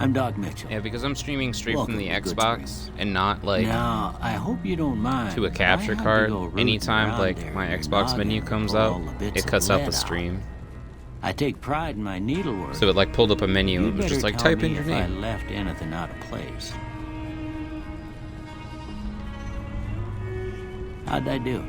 I'm Doc Mitchell. Yeah, because I'm streaming straight Welcome from the to Good Xbox Springs. and not like Now, I hope you don't mind. to a but capture I had to card. go rooting Anytime around like there my in your Xbox menu noggin to comes pull up, all the bits it of cuts out lead the stream. I take pride in my needlework. So it like pulled up a menu You and was just better like, tell type in me your if I name. left anything out of place. How'd I do?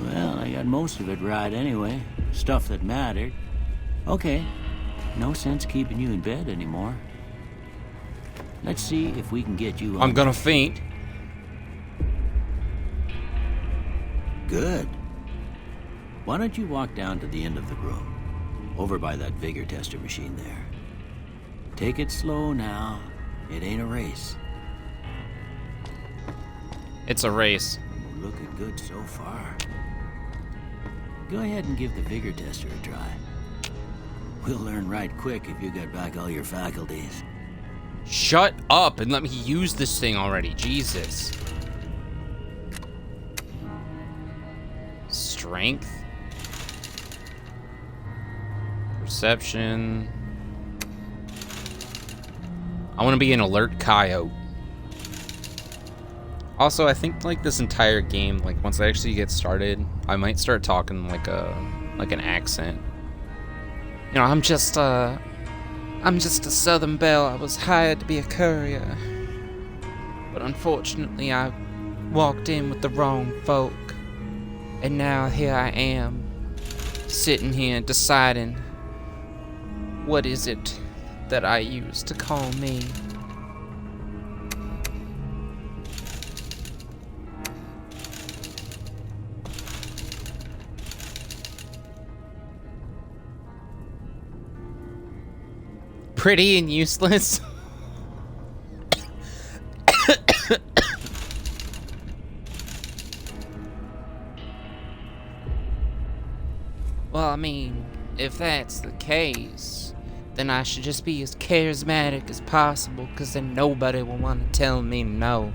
Well, I got most of it right anyway. Stuff that mattered. Okay. No sense keeping you in bed anymore. Let's see if we can get you on. I'm gonna faint. Good. Why don't you walk down to the end of the room? Over by that vigor tester machine there. Take it slow now. It ain't a race. It's a race. Looking good so far. Go ahead and give the vigor tester a try. We'll learn right quick if you get back all your faculties. Shut up and let me use this thing already. Jesus. Strength. Perception. I want to be an alert coyote. Also, I think like this entire game, like once I actually get started, I might start talking like an accent. You know, I'm just a Southern belle. I was hired to be a courier, but unfortunately, I walked in with the wrong folk, and now here I am, sitting here deciding what is it that I use to call me. Pretty and useless. Well, I mean, if that's the case, then I should just be as charismatic as possible, because then nobody will want to tell me no.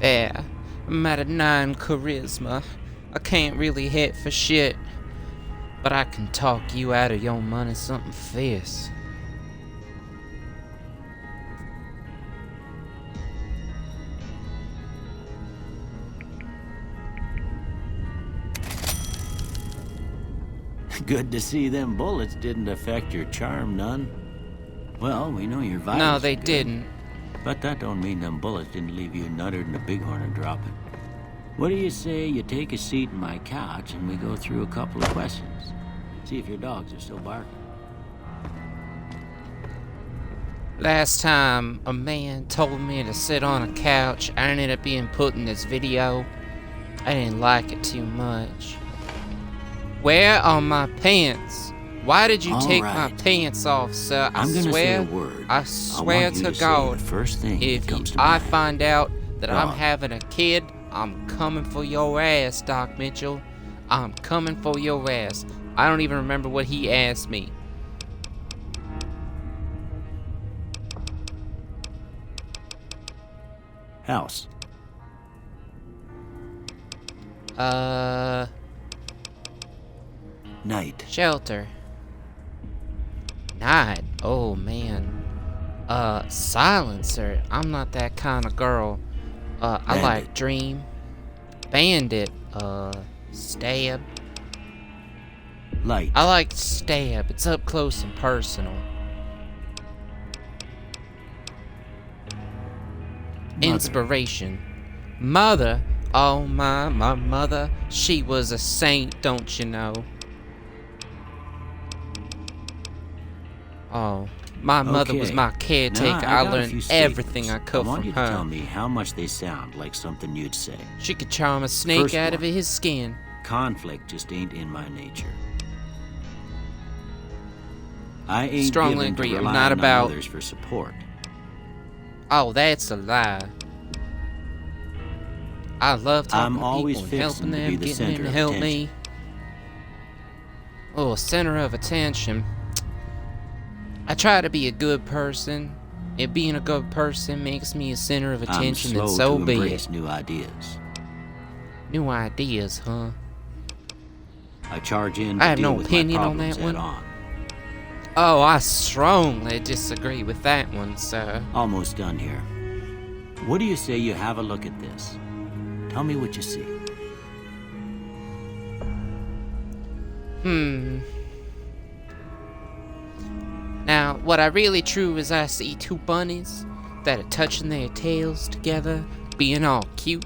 There, I'm at a 9 charisma. I can't really hit for shit, but I can talk you out of your money something fierce. Good to see them bullets didn't affect your charm none. Well, we know your vitals. No, they are good, didn't. But that don't mean them bullets didn't leave you nuttered and a bighorn and dropping. What do you say you take a seat in my couch and we go through a couple of questions? See if your dogs are still barking. Last time a man told me to sit on a couch, I ended up being put in this video. I didn't like it too much. Where are my pants? Why did you take my pants off, sir? I'm gonna say a word. I swear want you to say God, the first thing that if comes to I mind. find out that I'm Dog. having a kid, I'm coming for your ass, Doc Mitchell. I'm coming for your ass. I don't even remember what he asked me. House. Night. Shelter. Night. Oh, man. Silencer. I'm not that kind of girl. I like dream. Bandit. Stab. Light. I like stab. It's up close and personal. Mother. Inspiration. Mother. Oh, my mother, she was a saint, don't you know? Oh, my mother was Okay. my caretaker. Now, I got a learned few everything I statements. could I want from you to tell her. me how much they sound like something you'd say. She could charm a snake First out of one. his skin. Conflict just ain't in my nature. I ain't Strongly given to agree. I'm relying not on about- others for support. Oh, that's a lie. I love talking I'm to always people and helping fixing to them, be the getting them center to of help attention. me. Oh, center of attention. I try to be a good person. And being a good person makes me a center of attention, I'm and slow so to be embrace it. new ideas. New ideas, huh? I charge in I to have deal no with my opinion on problems that one. head on. Oh, I strongly disagree with that one, sir. Almost done here. What do you say you have a look at this? Tell me what you see. Now, what I really true is I see two bunnies that are touching their tails together, being all cute.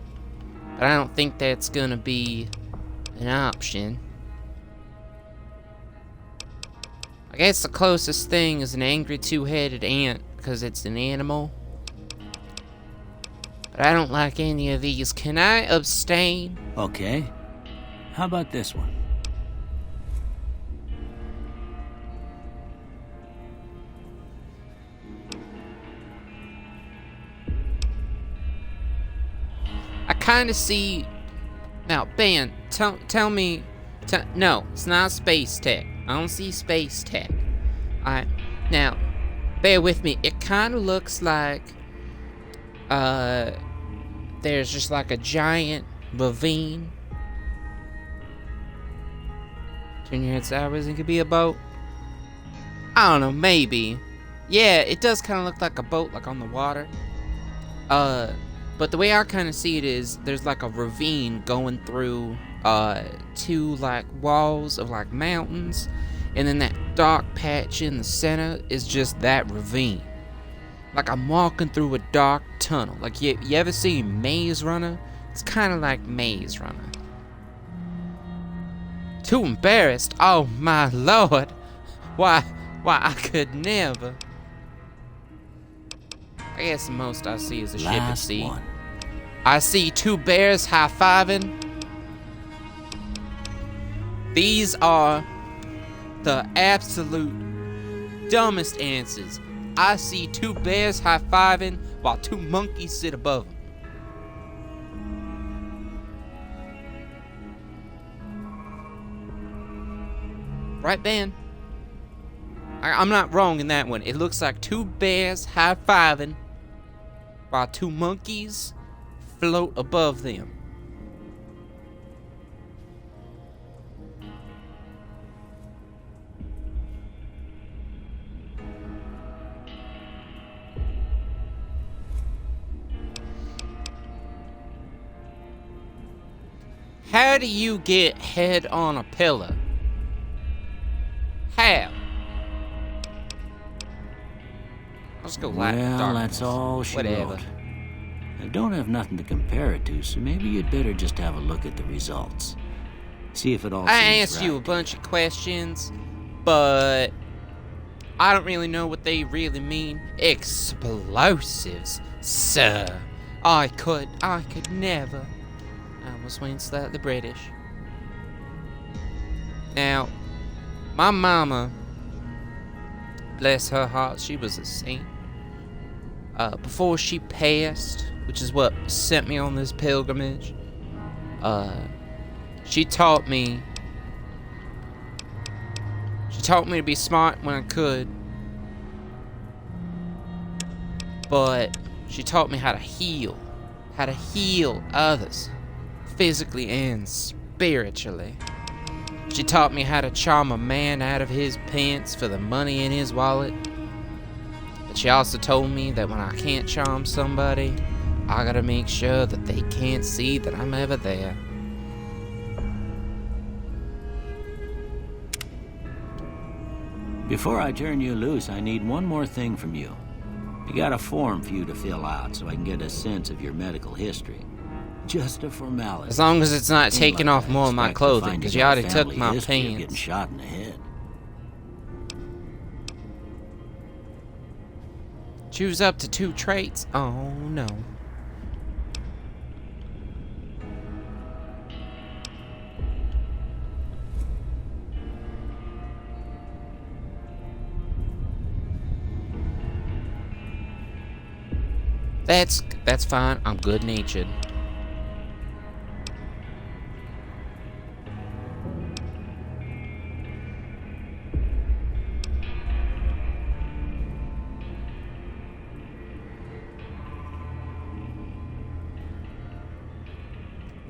But I don't think that's gonna be an option. I guess the closest thing is an angry two-headed ant, because it's an animal. But I don't like any of these. Can I abstain? Okay. How about this one? I kind of see... Now, Ben, tell me... No, it's not space tech. I don't see space tech. Alright, now, bear with me. It kind of looks like... There's just like a giant ravine. Turn your head sideways and it could be a boat. I don't know, maybe. Yeah, it does kind of look like a boat, like on the water. But the way I kind of see it is there's like a ravine going through two like walls of like mountains, and then that dark patch in the center is just that ravine. Like I'm walking through a dark tunnel. Like you ever see Maze Runner? It's kind of like Maze Runner. Too embarrassed? Oh my lord! Why I could never. I guess the most I see is a ship at Last sea. one. I see two bears high-fiving. These are the absolute dumbest answers. I see two bears high-fiving while two monkeys sit above them. Right, Ben? I'm not wrong in that one. It looks like two bears high-fiving while two monkeys float above them. How do you get head on a pillar? How? Let's go light and Well, darkness. that's all she Whatever. wrote. I don't have nothing to compare it to, so maybe you'd better just have a look at the results. See if it all I seems asked you a right. bunch of questions, but I don't really know what they really mean. Explosives, sir. I could never. I almost went like the British. Now, my mama, bless her heart, she was a saint. Before she passed, which is what sent me on this pilgrimage, she taught me to be smart when I could, but she taught me how to heal others, physically and spiritually. She taught me how to charm a man out of his pants for the money in his wallet. But she also told me that when I can't charm somebody, I gotta make sure that they can't see that I'm ever there. Before I turn you loose, I need one more thing from you. I got a form for you to fill out so I can get a sense of your medical history. Just a formality. As long as it's not Ain't taking like off I more of my expect to clothing, find because you you got already a took family my history of getting pants. shot in the head. Choose up to 2 traits. Oh no. That's fine. I'm good-natured.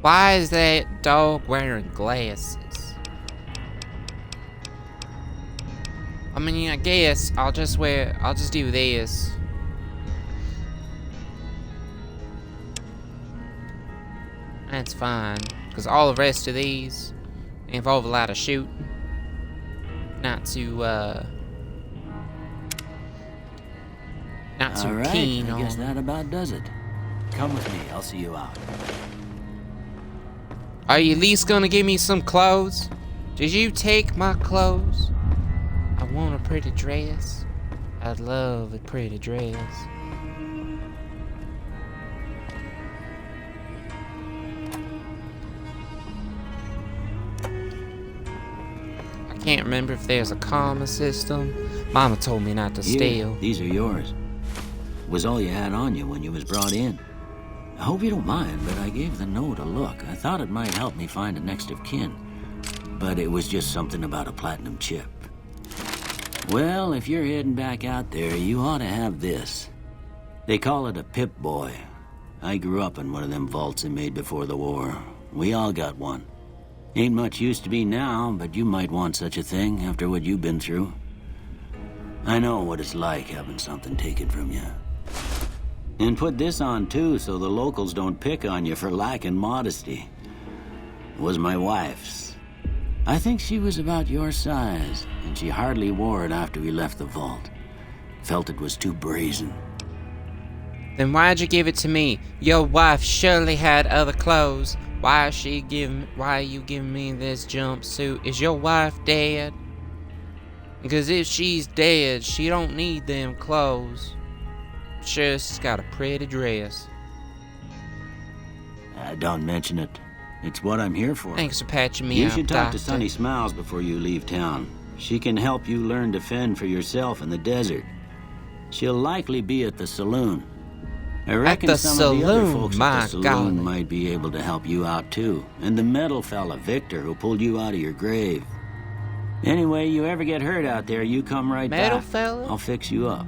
Why is that dog wearing glasses? I mean, I guess I'll just do this. That's fine, because all the rest of these involve a lot of shooting. Not too All right, keen I guess on. that about does it. Come with me, I'll see you out. Are you at least gonna give me some clothes? Did you take my clothes? I want a pretty dress. I'd love a pretty dress. I can't remember if there's a karma system. Mama told me not to steal. These are yours. Was all you had on you when you was brought in. I hope you don't mind, but I gave the note a look. I thought it might help me find a next of kin. But it was just something about a platinum chip. Well, if you're heading back out there, you ought to have this. They call it a Pip-Boy. I grew up in one of them vaults they made before the war. We all got one. Ain't much use to be now, but you might want such a thing after what you've been through. I know what it's like having something taken from you. And put this on too, so the locals don't pick on you for lacking modesty. It was my wife's. I think she was about your size, and she hardly wore it after we left the vault. Felt it was too brazen. Then why'd you give it to me? Your wife surely had other clothes. Why are you giving me this jumpsuit? Is your wife dead? Because if she's dead, she don't need them clothes. Sure, she's got a pretty dress. Don't mention it. It's what I'm here for. Thanks for patching me You up, should talk Doctor. to Sunny Smiles before you leave town. She can help you learn to fend for yourself in the desert. She'll likely be at the saloon. I reckon the some of the other saloon, folks my at the saloon golly. might be able to help you out too. And the metal fella, Victor, who pulled you out of your grave. Anyway, you ever get hurt out there, you come right Metal back. fella? I'll fix you up.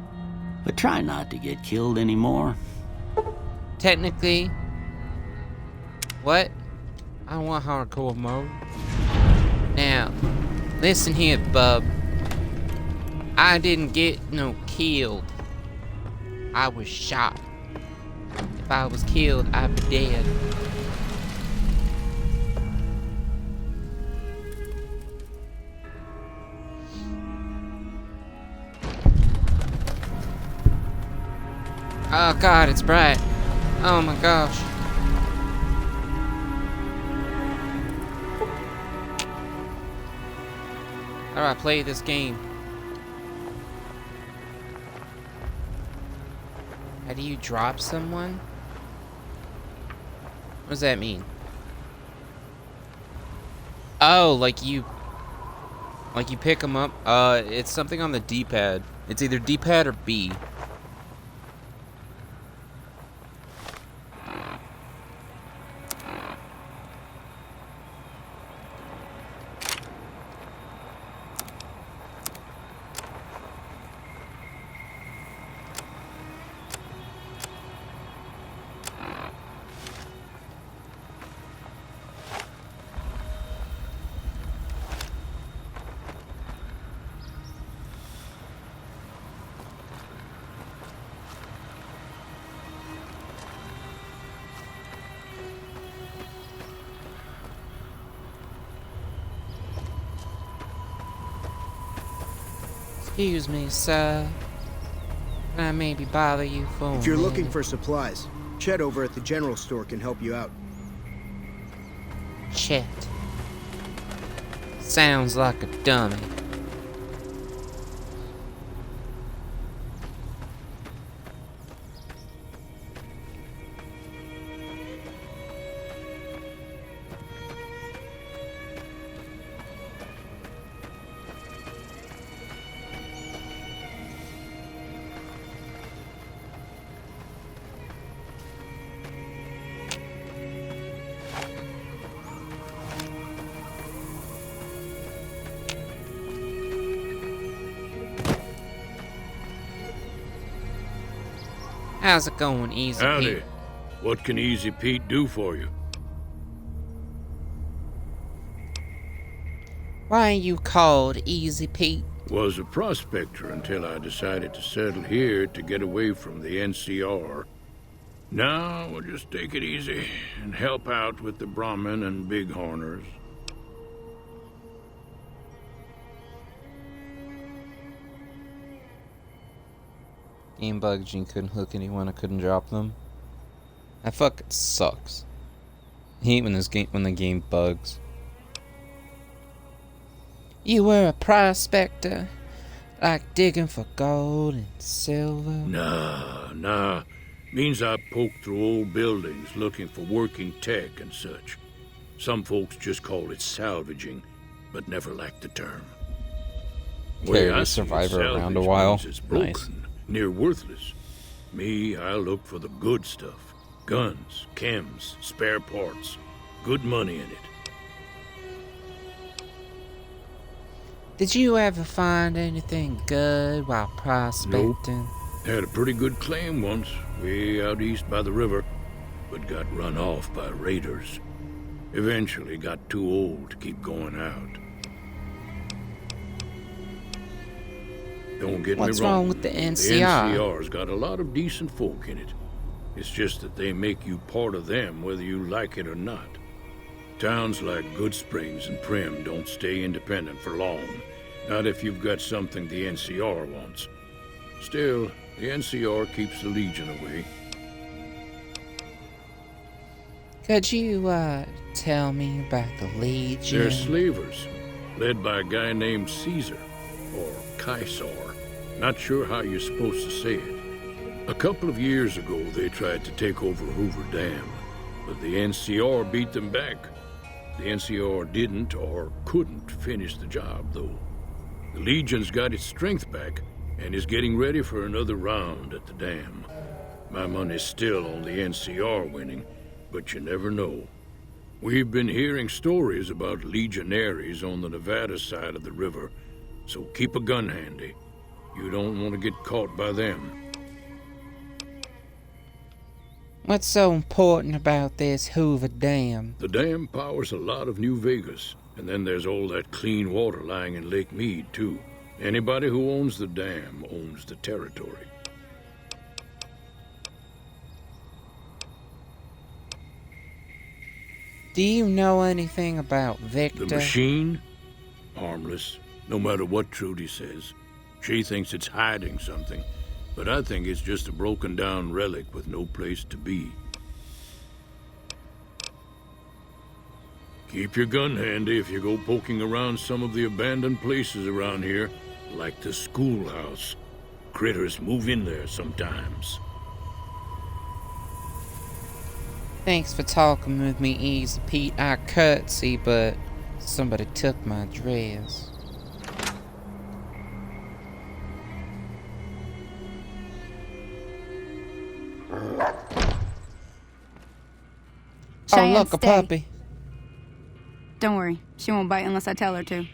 But try not to get killed anymore. Technically, what? I don't want hardcore mode. Now, listen here, bub. I didn't get no killed. I was shot. If I was killed, I'd be dead. Oh god, it's bright. Oh my gosh. How do I play this game? How do you drop someone? What does that mean? Oh, like you pick them up? It's something on the D-pad. It's either D-pad or B. Excuse me, sir. Can I maybe bother you for a If you're looking minute? for supplies, Chet over at the general store can help you out. Chet. Sounds like a dummy. How's it going, Easy Howdy. Pete? What can Easy Pete do for you? Why are you called Easy Pete? Was a prospector until I decided to settle here to get away from the NCR. Now we'll just take it easy and help out with the Brahmin and Bighorners. Game bugs, you couldn't hook anyone, I couldn't drop them. That fucking sucks. I hate when the game bugs. You were a prospector, like digging for gold and silver. Nah. Means I poke through old buildings looking for working tech and such. Some folks just call it salvaging, but never liked the term. Carried Way I a see it, survivor around a salvage while. means it's broken, Nice. near worthless. Me, I look for the good stuff. Guns, chems, spare parts. Good money in it. Did you ever find anything good while prospecting? Had a pretty good claim once, way out east by the river, but got run off by raiders. Eventually got too old to keep going out. Don't get me wrong. What's wrong with the The NCR? NCR's got a lot of decent folk in it. It's just that they make you part of them whether you like it or not. Towns like Good Springs and Prim don't stay independent for long. Not if you've got something the NCR wants. Still, the NCR keeps the Legion away. Could you, tell me about the Legion? They're slavers, led by a guy named Caesar, or Caesar. Not sure how you're supposed to say it. A couple of years ago, they tried to take over Hoover Dam, but the NCR beat them back. The NCR didn't or couldn't finish the job, though. The Legion's got its strength back and is getting ready for another round at the dam. My money's still on the NCR winning, but you never know. We've been hearing stories about legionaries on the Nevada side of the river, so keep a gun handy. You don't want to get caught by them. What's so important about this Hoover Dam? The dam powers a lot of New Vegas, and then there's all that clean water lying in Lake Mead, too. Anybody who owns the dam owns the territory. Do you know anything about Victor? The machine? Harmless, no matter what Trudy says. She thinks it's hiding something, but I think it's just a broken down relic with no place to be. Keep your gun handy if you go poking around some of the abandoned places around here, like the schoolhouse. Critters move in there sometimes. Thanks for talking with me, Easy Pete. I curtsy, but somebody took my dress. Cheyenne, Oh, look, a stay. puppy. Don't worry, she won't bite unless I tell her to.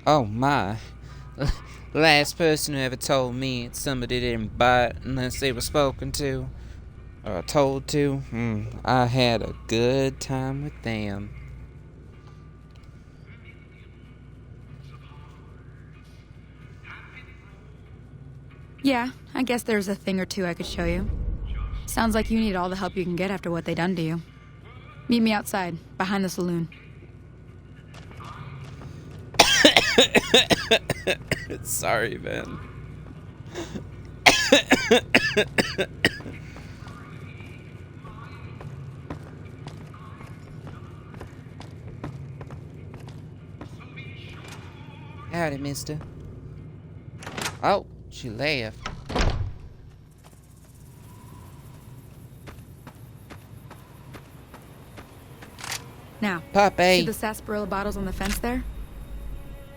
Oh, my. Last person who ever told me somebody didn't bite unless they were spoken to or told to, I had a good time with them. Yeah, I guess there's a thing or two I could show you. Sounds like you need all the help you can get after what they done to you. Meet me outside, behind the saloon. Sorry, man. Howdy, mister. Oh, she left. Now, see Puppy. the sarsaparilla bottles on the fence there?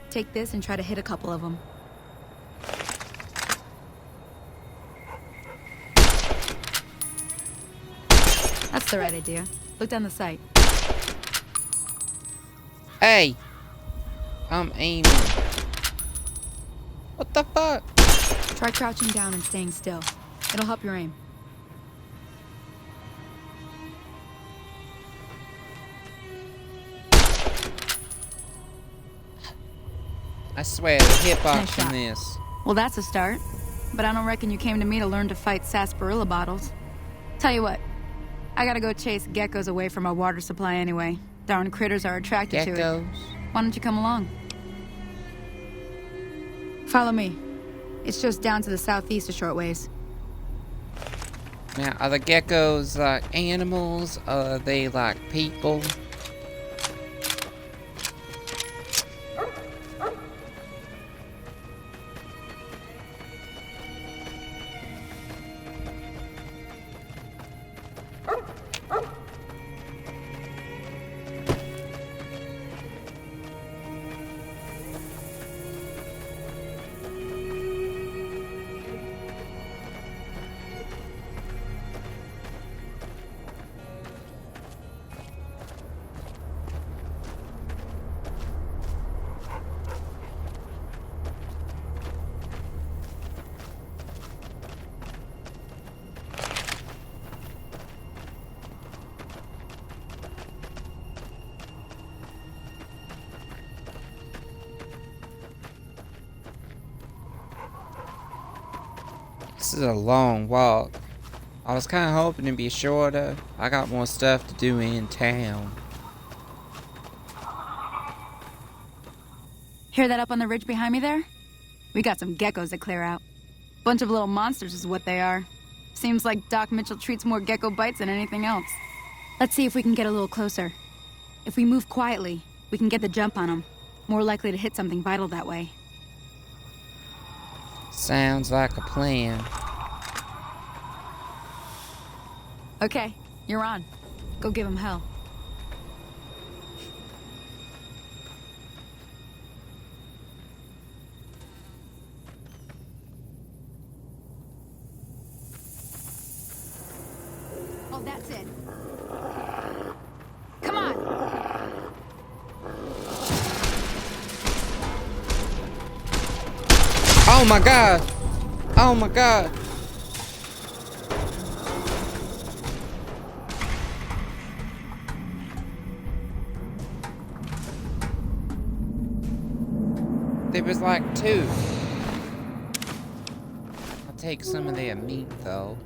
Take this and try to hit a couple of them. That's the right idea. Look down the sight. Hey! I'm aiming. What the fuck? Try crouching down and staying still. It'll help your aim. I swear, the hitbox Nice on shot. this. Well, that's a start. But I don't reckon you came to me to learn to fight sarsaparilla bottles. Tell you what, I gotta go chase geckos away from our water supply anyway. Darn critters are attracted to it. Geckos. Why don't you come along? Follow me. It's just down to the southeast a short ways. Now, are the geckos like animals? Are they like people? This is a long walk. I was kind of hoping to be shorter. I got more stuff to do in town. Hear that up on the ridge behind me there? We got some geckos to clear out. Bunch of little monsters is what they are. Seems like Doc Mitchell treats more gecko bites than anything else. Let's see if we can get a little closer. If we move quietly, we can get the jump on them. More likely to hit something vital that way. Sounds like a plan. Okay, you're on. Go give him hell. Oh, that's it. Come on! Oh my god! Oh my god! There was like two. I'll take some of their meat though.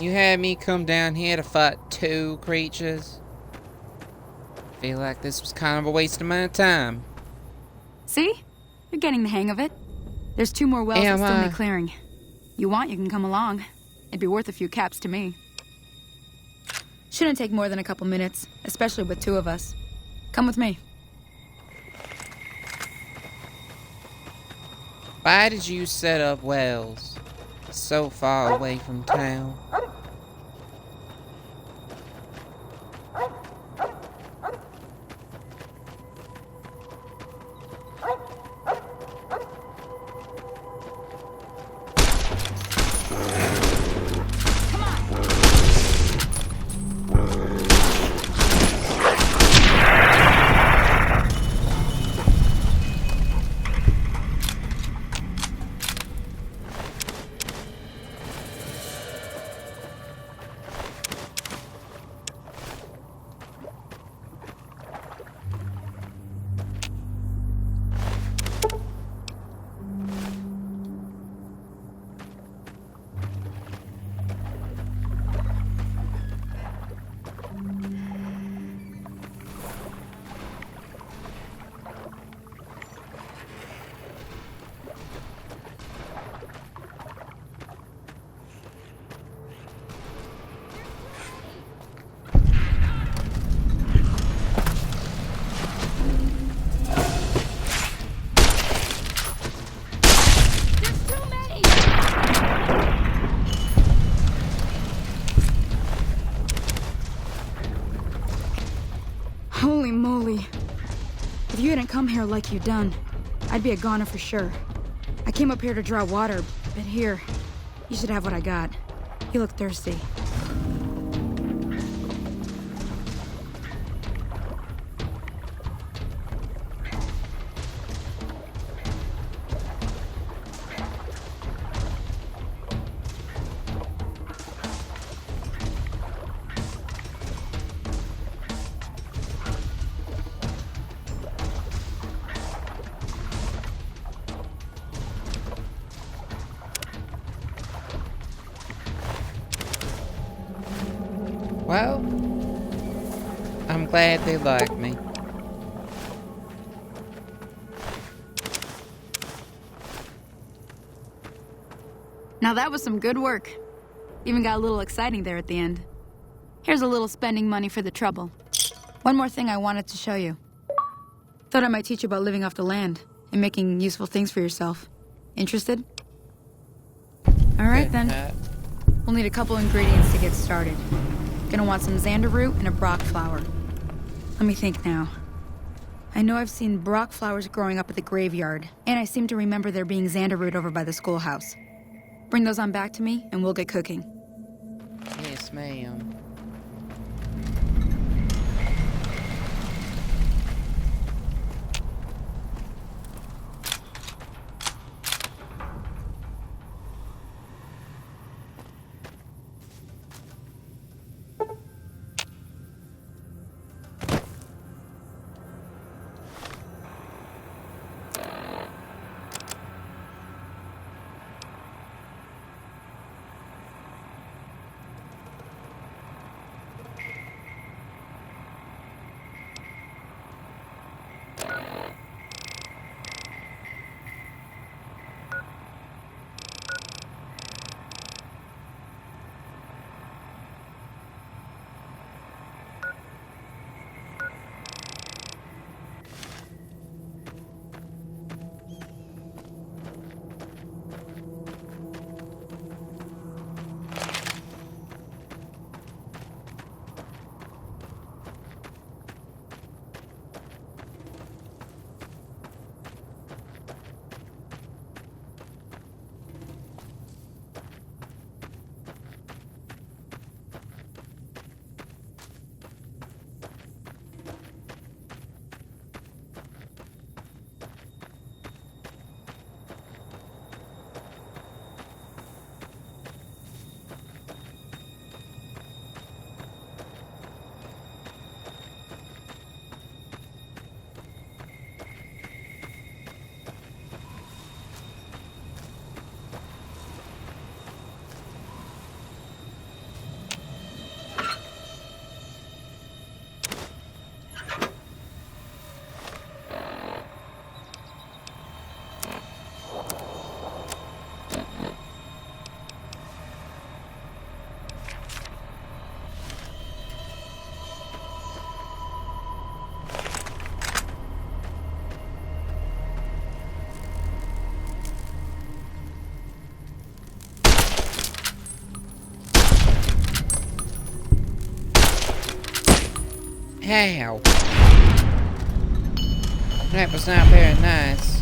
You had me come down here to fight two creatures. Feel like this was kind of a waste of my time. See? You're getting the hang of it. There's 2 more wells that still need clearing. You want, you can come along. It'd be worth a few caps to me. Shouldn't take more than a couple minutes, especially with 2 of us. Come with me. Why did you set up wells so far away from town? Holy moly. If you hadn't come here like you done, I'd be a goner for sure. I came up here to draw water, but here, you should have what I got. You look thirsty. Well, I'm glad they like me. Now that was some good work. Even got a little exciting there at the end. Here's a little spending money for the trouble. One more thing I wanted to show you. Thought I might teach you about living off the land and making useful things for yourself. Interested? All right then. We'll need a couple ingredients to get started. Gonna want some xander root and a brock flower. Let me think now. I know I've seen brock flowers growing up at the graveyard, and I seem to remember there being xander root over by the schoolhouse. Bring those on back to me, and we'll get cooking. Yes, ma'am. How? That was not very nice.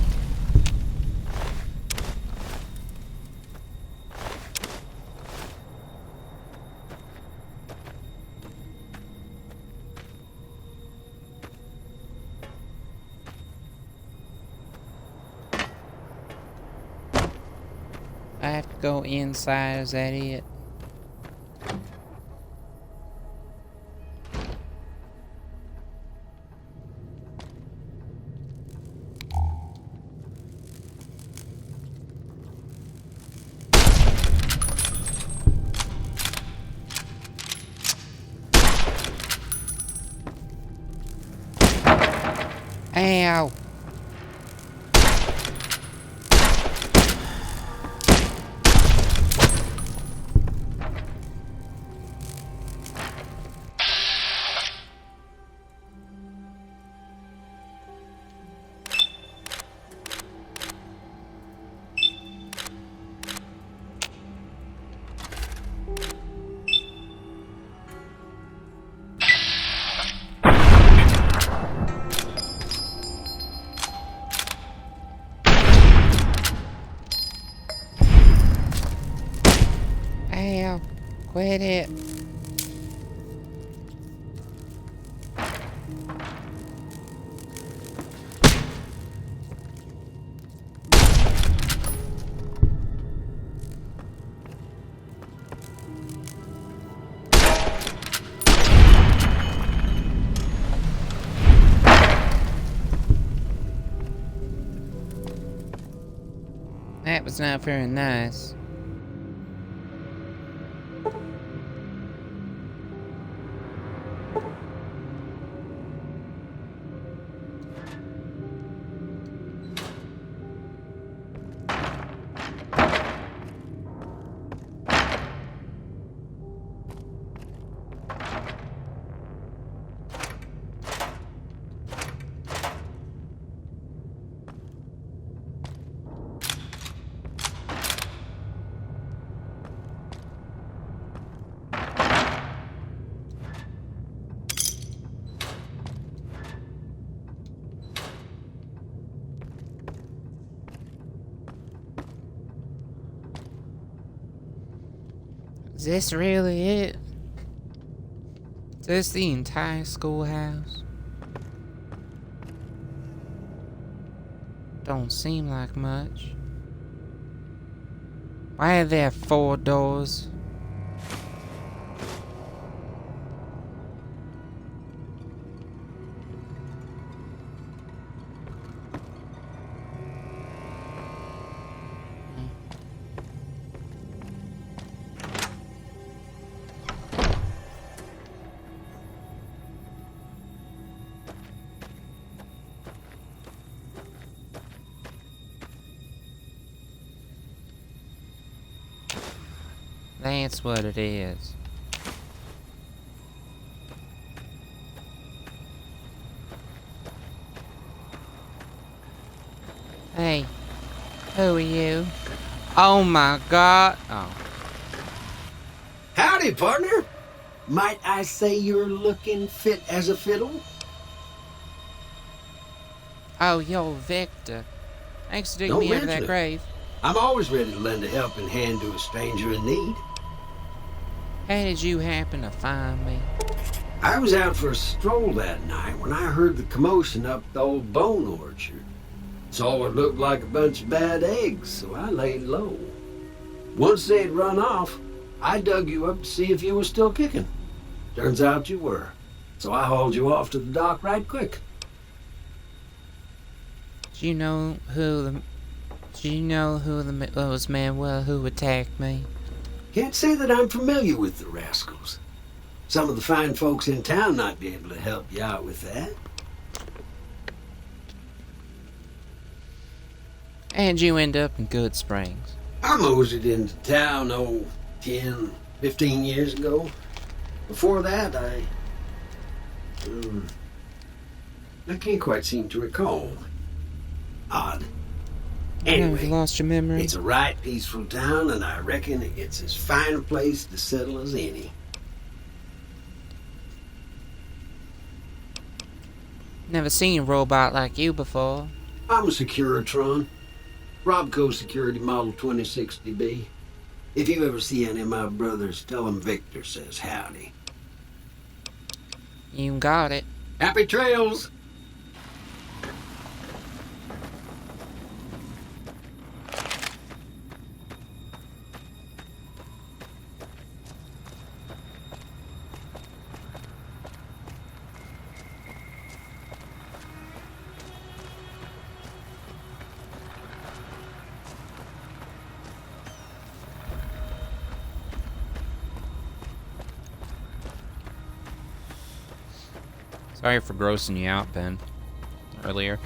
I have to go inside, is that it? Ow! Quit it. That was not very nice. Is this really it? Is this the entire schoolhouse? Don't seem like much. Why are there 4 doors? That's what it is. Hey, who are you? Oh my god. Oh. Howdy, partner. Might I say you're looking fit as a fiddle? Oh, you're Victor. Thanks for digging Don't me out of mention that it. grave. I'm always ready to lend a helping hand to a stranger in need. How did you happen to find me? I was out for a stroll that night when I heard the commotion up the old bone orchard. Saw what looked like a bunch of bad eggs, so I laid low. Once they'd run off, I dug you up to see if you were still kicking. Turns out you were, so I hauled you off to the dock right quick. Do you know who was Manuel who attacked me? Can't say that I'm familiar with the rascals. Some of the fine folks in town might be able to help you out with that. And you end up in Good Springs. I moseyed into town, 10, 15 years ago. Before that, I can't quite seem to recall. Odd. Anyway, You lost your memory? it's a right peaceful town, and I reckon it's as fine a place to settle as any. Never seen a robot like you before. I'm a Securitron. Robco Security Model 2060B. If you ever see any of my brothers, tell them Victor says howdy. You got it. Happy trails! Sorry for grossing you out, Ben, earlier.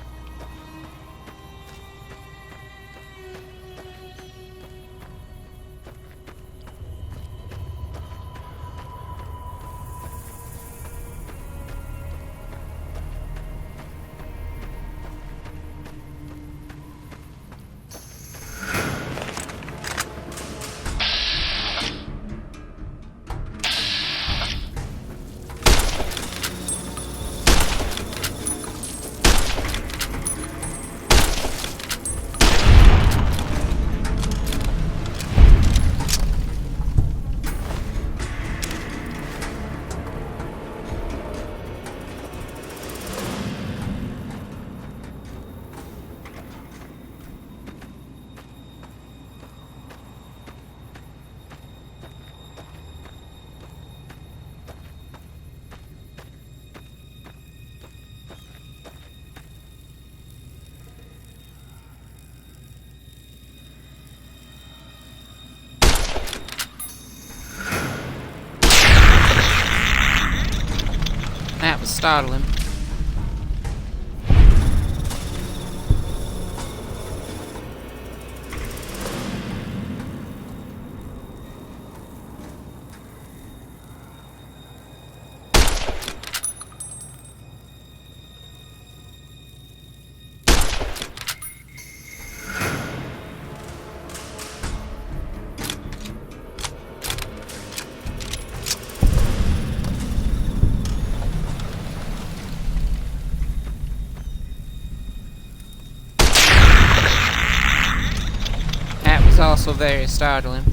startle him. That was also very startling.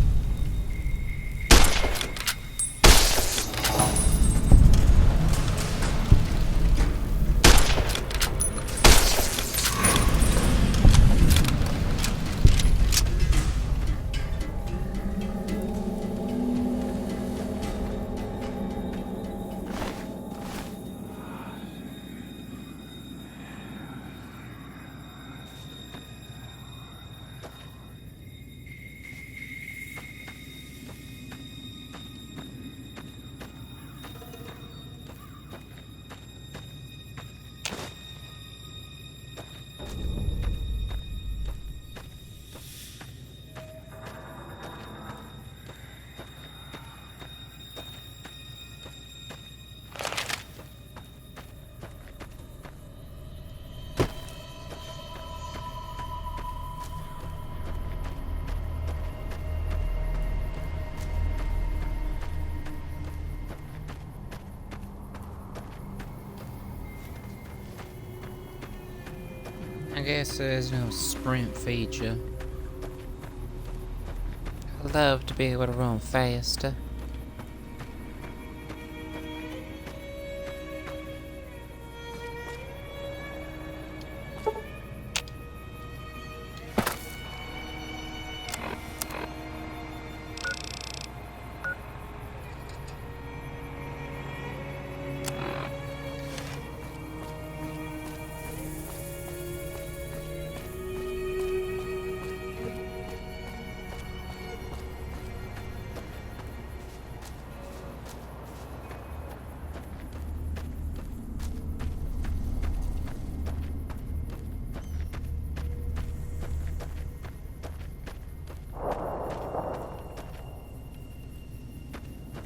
I guess there's no sprint feature. I'd love to be able to run faster.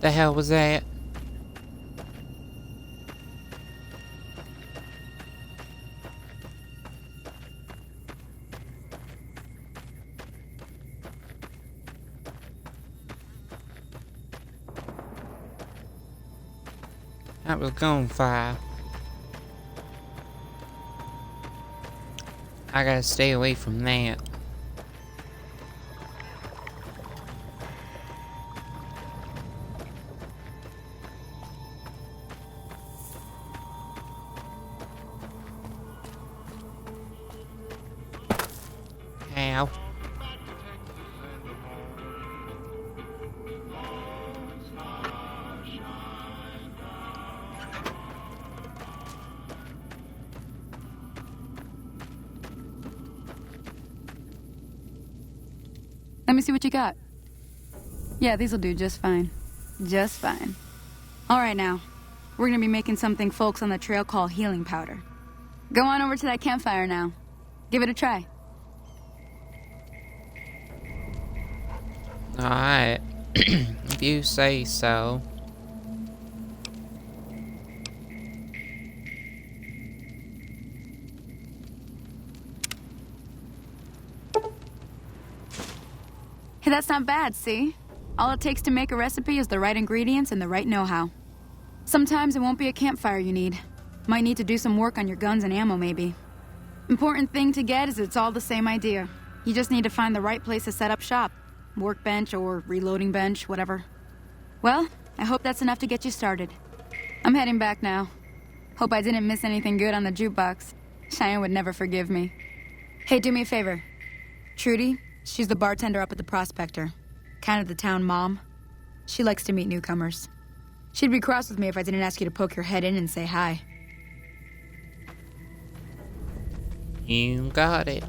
The hell was that? That was gunfire. I gotta stay away from that. Ow. Let me see what you got. Yeah, these'll do just fine. Just fine. All right, now. We're gonna be making something folks on the trail call healing powder. Go on over to that campfire now. Give it a try. Alright. If you say so. Hey, that's not bad, see? All it takes to make a recipe is the right ingredients and the right know-how. Sometimes it won't be a campfire you need. Might need to do some work on your guns and ammo, maybe. Important thing to get is it's all the same idea. You just need to find the right place to set up shop. Workbench or reloading bench, whatever. Well, I hope that's enough to get you started. I'm heading back now. Hope I didn't miss anything good on the jukebox. Cheyenne would never forgive me. Hey, do me a favor. Trudy, she's the bartender up at the Prospector. Kind of the town mom. She likes to meet newcomers. She'd be cross with me if I didn't ask you to poke your head in and say hi. You got it.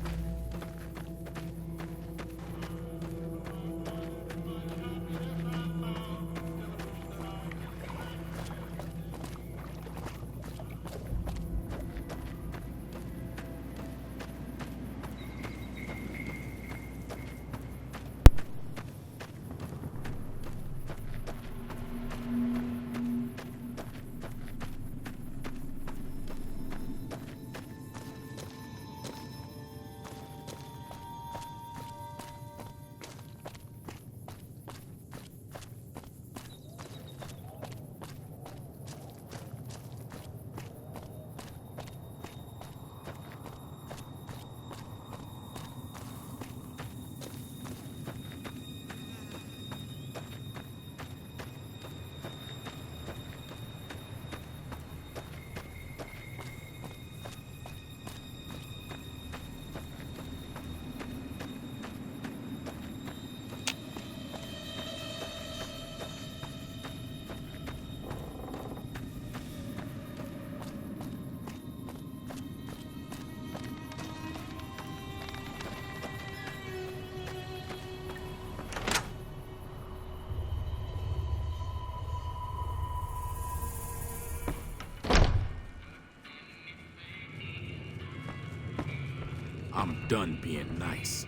I'm done being nice.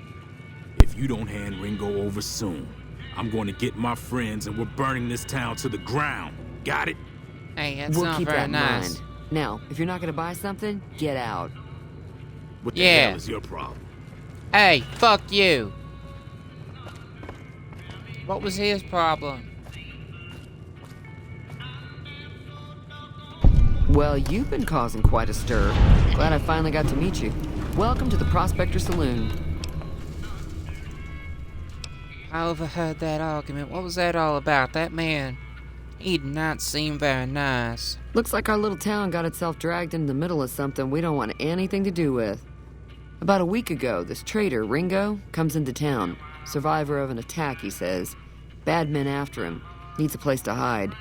If you don't hand Ringo over soon, I'm going to get my friends and we're burning this town to the ground. Got it? Hey, that's We'll not keep very that in nice. mind. Now, if you're not gonna buy something, get out. What the Yeah. hell is your problem? Hey, fuck you. What was his problem? Well, you've been causing quite a stir. Glad I finally got to meet you. Welcome to the Prospector Saloon. I overheard that argument. What was that all about? That man, he did not seem very nice. Looks like our little town got itself dragged into the middle of something we don't want anything to do with. About a week ago, this traitor, Ringo, comes into town. Survivor of an attack, he says. Bad men after him. Needs a place to hide.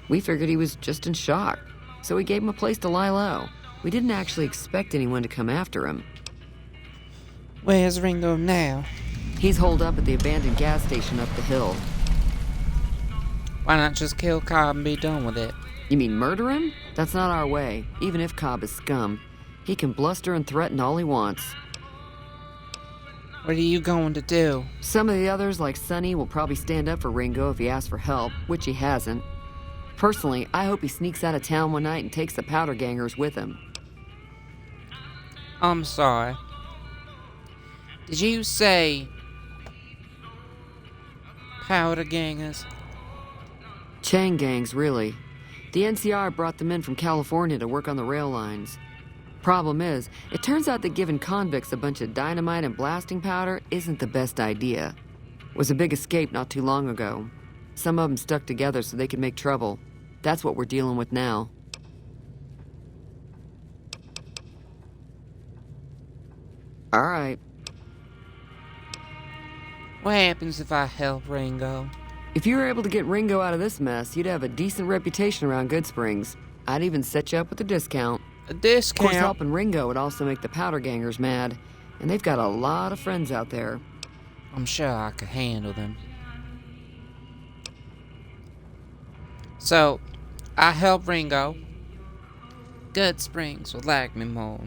We figured he was just in shock, so we gave him a place to lie low. We didn't actually expect anyone to come after him. Where's Ringo now? He's holed up at the abandoned gas station up the hill. Why not just kill Cobb and be done with it? You mean murder him? That's not our way, even if Cobb is scum. He can bluster and threaten all he wants. What are you going to do? Some of the others, like Sonny, will probably stand up for Ringo if he asks for help, which he hasn't. Personally, I hope he sneaks out of town one night and takes the powder gangers with him. I'm sorry. Did you say powder gangers? Chain gangs, really. The NCR brought them in from California to work on the rail lines. Problem is, it turns out that giving convicts a bunch of dynamite and blasting powder isn't the best idea. It was a big escape not too long ago. Some of them stuck together so they could make trouble. That's what we're dealing with now. All right. What happens if I help Ringo? If you were able to get Ringo out of this mess, you'd have a decent reputation around Good Springs. I'd even set you up with a discount. A Of discount? course, helping Ringo would also make the powder gangers mad. And they've got a lot of friends out there. I'm sure I could handle them. So, I help Ringo. Good Springs would like me more.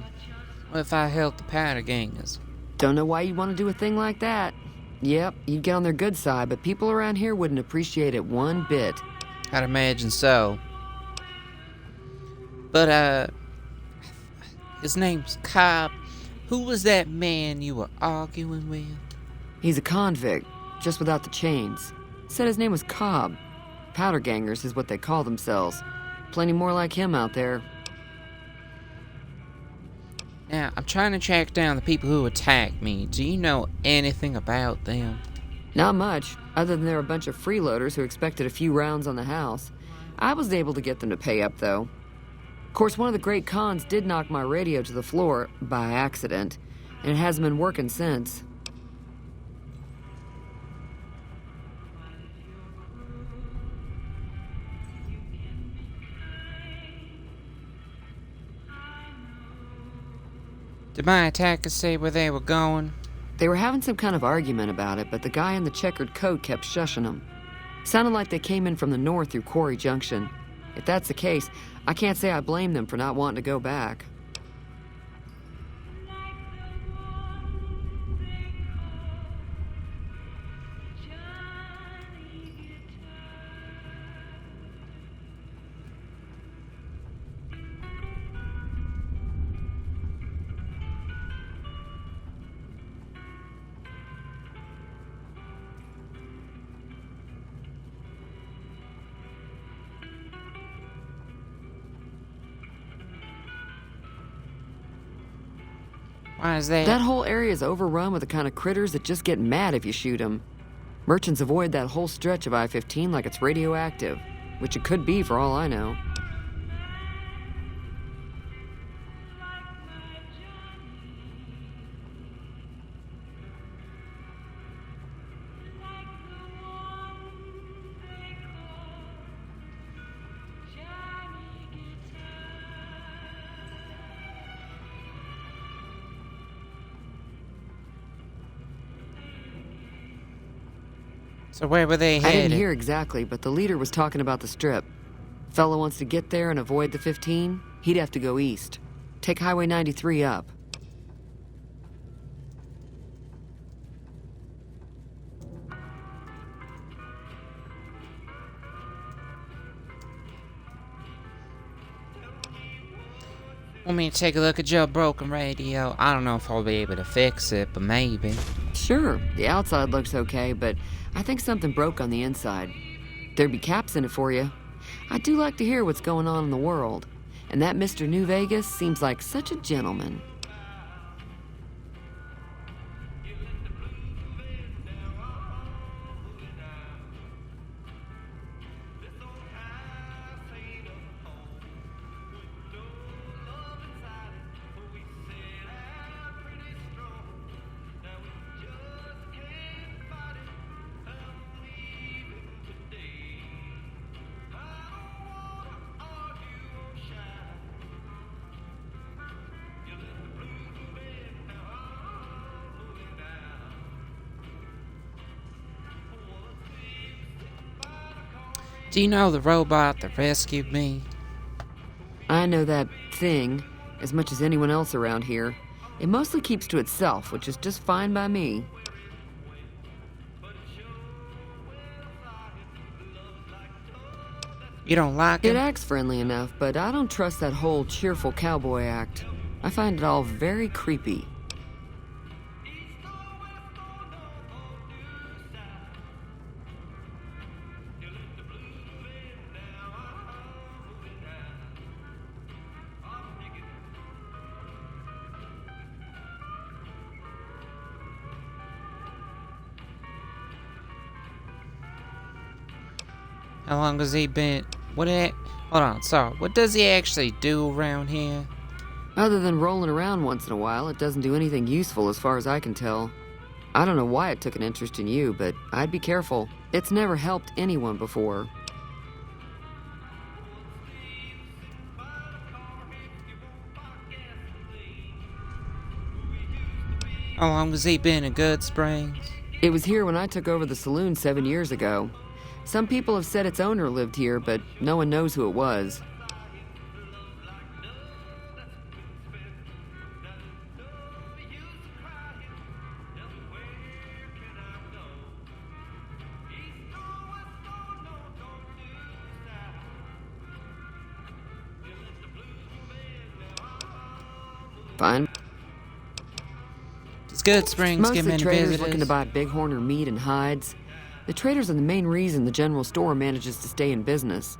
What if I help the powder gangers? Don't know why you'd want to do a thing like that. Yep, you'd get on their good side, but people around here wouldn't appreciate it one bit. I'd imagine so. But, his name's Cobb. Who was that man you were arguing with? He's a convict, just without the chains. Said his name was Cobb. Powder gangers is what they call themselves. Plenty more like him out there. Now, I'm trying to track down the people who attacked me. Do you know anything about them? Not much, other than they're a bunch of freeloaders who expected a few rounds on the house. I was able to get them to pay up, though. Of course, one of the great cons did knock my radio to the floor, by accident, and it hasn't been working since. Did my attackers say where they were going? They were having some kind of argument about it, but the guy in the checkered coat kept shushing them. Sounded like they came in from the north through Quarry Junction. If that's the case, I can't say I blame them for not wanting to go back. Why is that? That whole area is overrun with the kind of critters that just get mad if you shoot them. Merchants avoid that whole stretch of I-15 like it's radioactive, which it could be for all I know. So where were they I headed? didn't hear exactly, but the leader was talking about the strip. Fella wants to get there and avoid the 15, he'd have to go east. Take Highway 93 up. Want me to take a look at your broken radio? I don't know if I'll be able to fix it, but maybe. Sure, the outside looks okay, but I think something broke on the inside. There'd be caps in it for you. I do like to hear what's going on in the world. And that Mr. New Vegas seems like such a gentleman. Do you know the robot that rescued me? I know that thing as much as anyone else around here. It mostly keeps to itself, which is just fine by me. You don't like It it? acts friendly enough, but I don't trust that whole cheerful cowboy act. I find it all very creepy. How long has he been? Hold on, sorry. What does he actually do around here? Other than rolling around once in a while, it doesn't do anything useful as far as I can tell. I don't know why it took an interest in you, but I'd be careful. It's never helped anyone before. How long has he been in Good Springs? It was here when I took over the saloon 7 years ago. Some people have said its owner lived here, but no one knows who it was. Fine. Does Good Springs Most give of the many traders visitors? looking to buy bighorn or meat and hides. The traders are the main reason the general store manages to stay in business.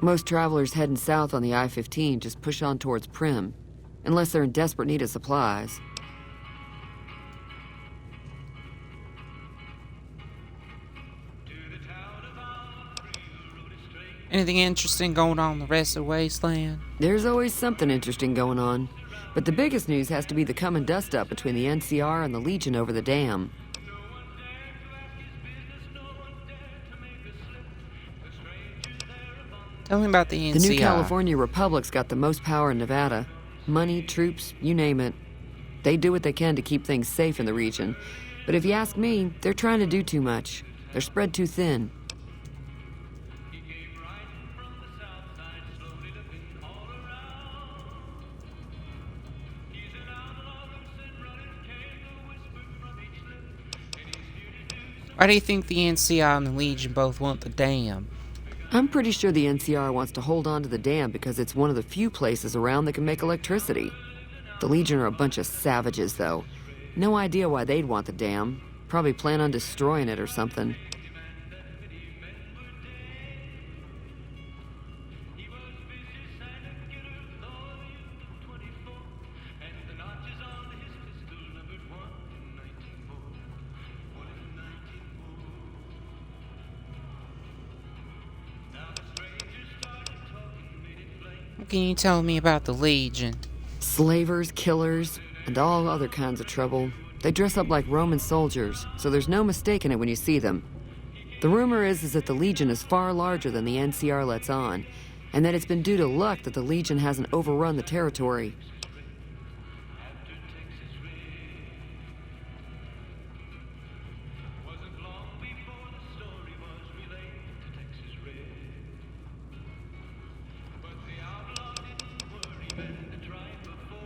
Most travelers heading south on the I-15 just push on towards Prim, unless they're in desperate need of supplies. Anything interesting going on in the rest of Wasteland? There's always something interesting going on, but the biggest news has to be the coming dust-up between the NCR and the Legion over the dam. Tell me about the NCR. The new California Republic's got the most power in Nevada. Money, troops, you name it. They do what they can to keep things safe in the region. But if you ask me, they're trying to do too much. They're spread too thin. Why do you think the NCR and the Legion both want the dam? I'm pretty sure the NCR wants to hold on to the dam because it's one of the few places around that can make electricity. The Legion are a bunch of savages, though. No idea why they'd want the dam. Probably plan on destroying it or something. What can you tell me about the Legion? Slavers, killers, and all other kinds of trouble. They dress up like Roman soldiers, so there's no mistaking it when you see them. The rumor is that the Legion is far larger than the NCR lets on, and that it's been due to luck that the Legion hasn't overrun the territory.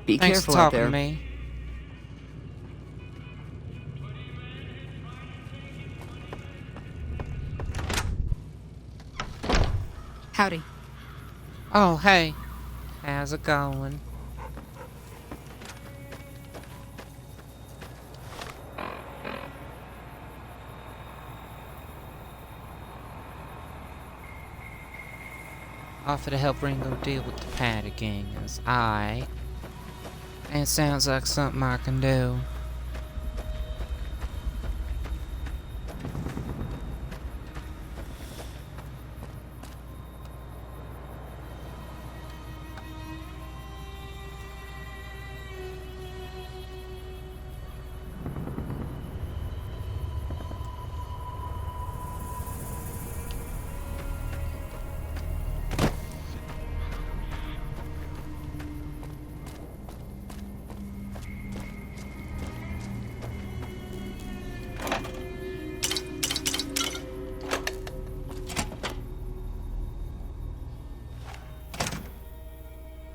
Be Thanks careful for out talking there. to me. Howdy. Oh, hey. How's it going? Offer to help Ringo deal with the Patty Gangers. Aight. It sounds like something I can do.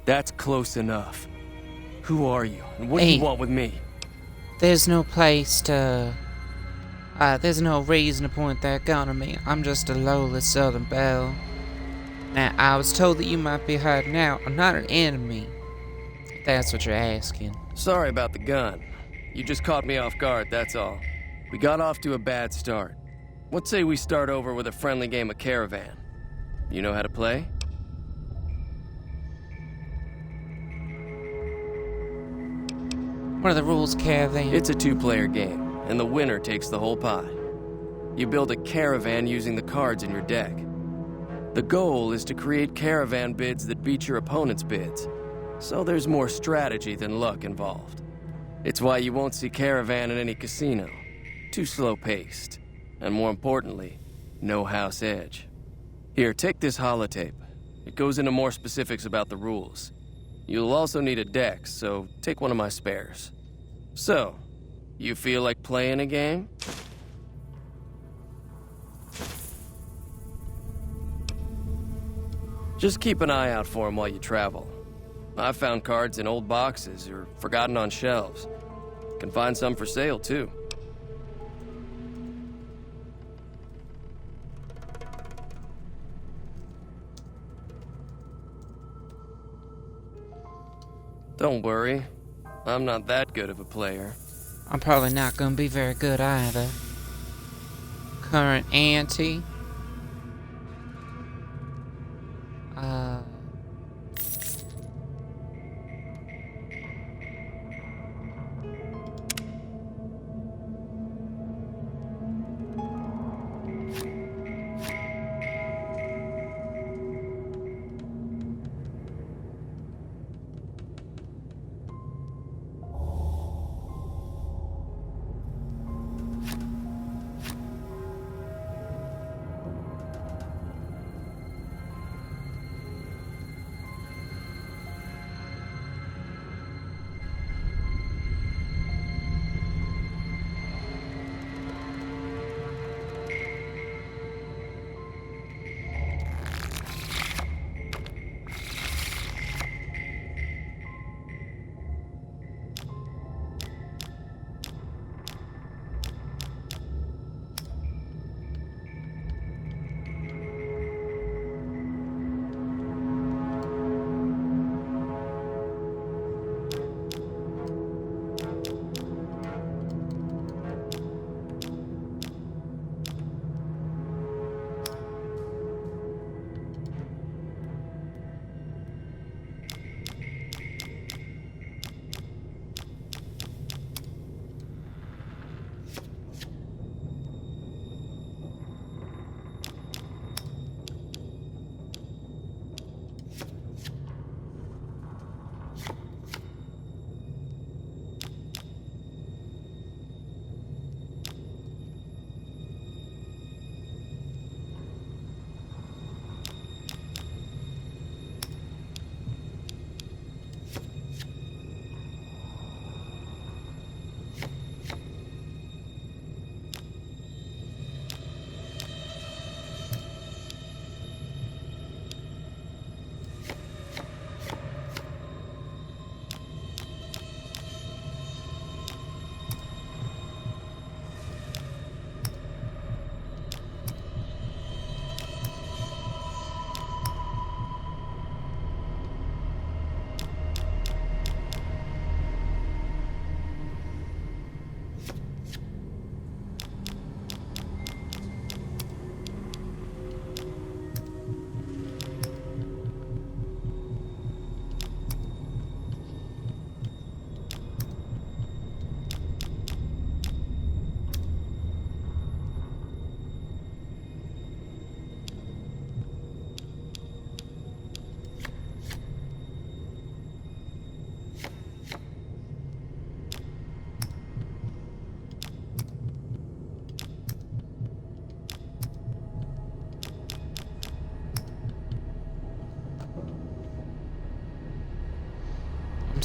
That's close enough. Who are you, and what do Hey. you want with me? There's no place to... there's no reason to point that gun at me. I'm just a lowly Southern belle. Now, I was told that you might be hiding out. I'm not an enemy. If that's what you're asking. Sorry about the gun. You just caught me off guard, that's all. We got off to a bad start. What say we start over with a friendly game of Caravan? You know how to play? What are the rules, Caravan? It's a two-player game, and the winner takes the whole pie. You build a caravan using the cards in your deck. The goal is to create caravan bids that beat your opponent's bids, so there's more strategy than luck involved. It's why you won't see caravan in any casino. Too slow-paced, and more importantly, no house edge. Here, take this holotape. It goes into more specifics about the rules. You'll also need a deck, so take one of my spares. So, you feel like playing a game? Just keep an eye out for them while you travel. I've found cards in old boxes or forgotten on shelves. Can find some for sale, too. Don't worry. I'm not that good of a player. I'm probably not gonna be very good either. Current ante.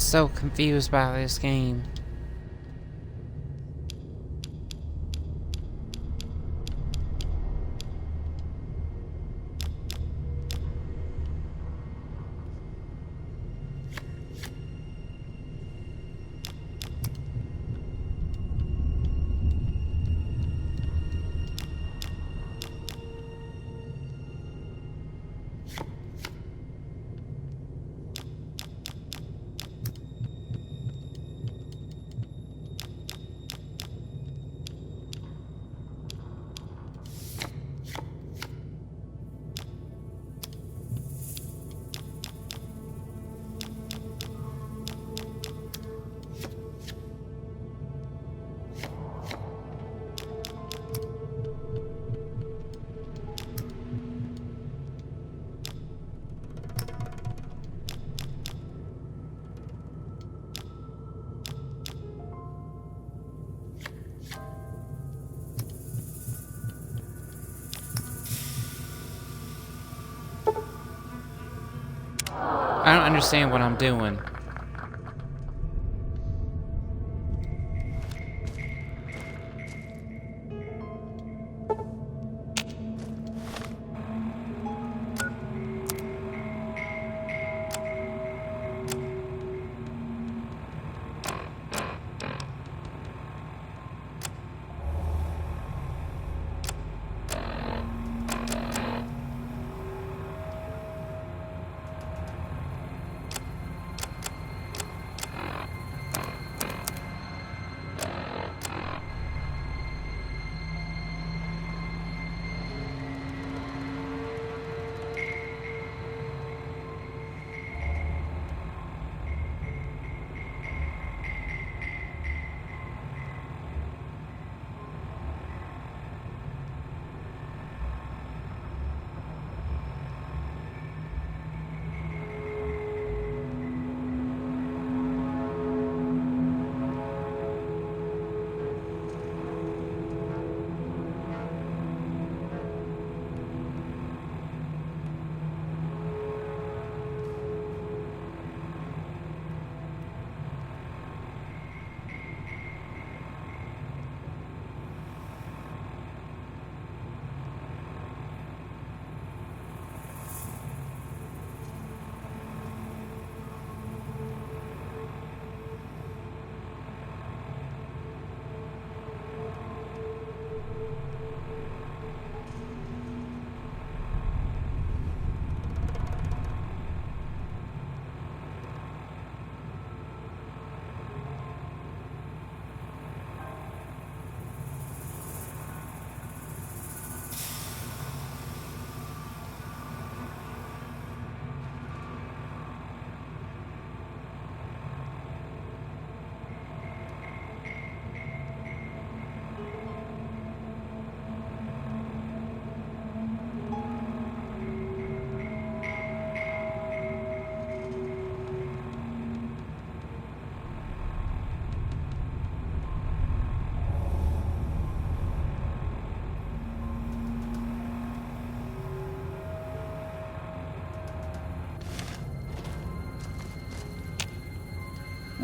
so confused by this game. I don't understand what I'm doing.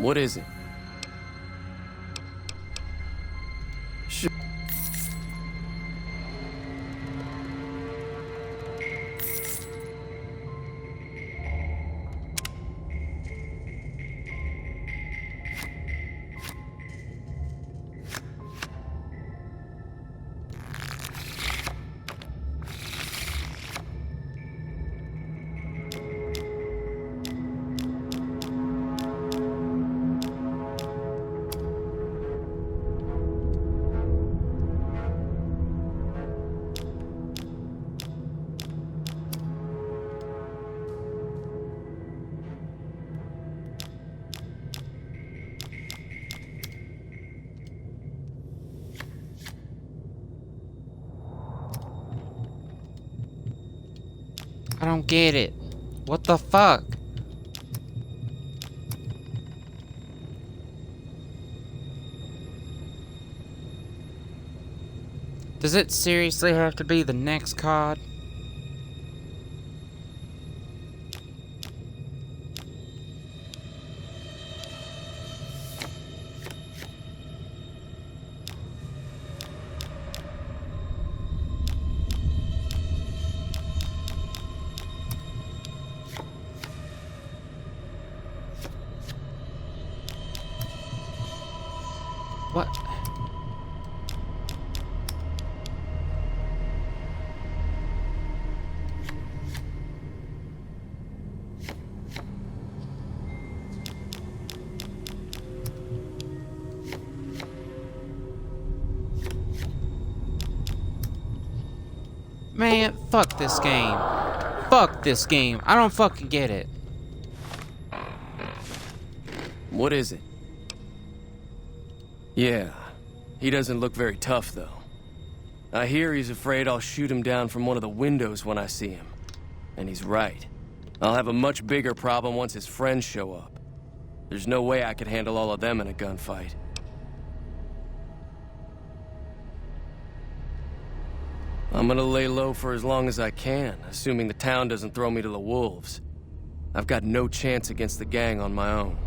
What is it? I don't get it. What the fuck? Does it seriously have to be the next card? What? Man, fuck this game. Fuck this game. I don't fucking get it. What is it? Yeah, he doesn't look very tough, though. I hear he's afraid I'll shoot him down from one of the windows when I see him. And he's right. I'll have a much bigger problem once his friends show up. There's no way I could handle all of them in a gunfight. I'm gonna lay low for as long as I can, assuming the town doesn't throw me to the wolves. I've got no chance against the gang on my own.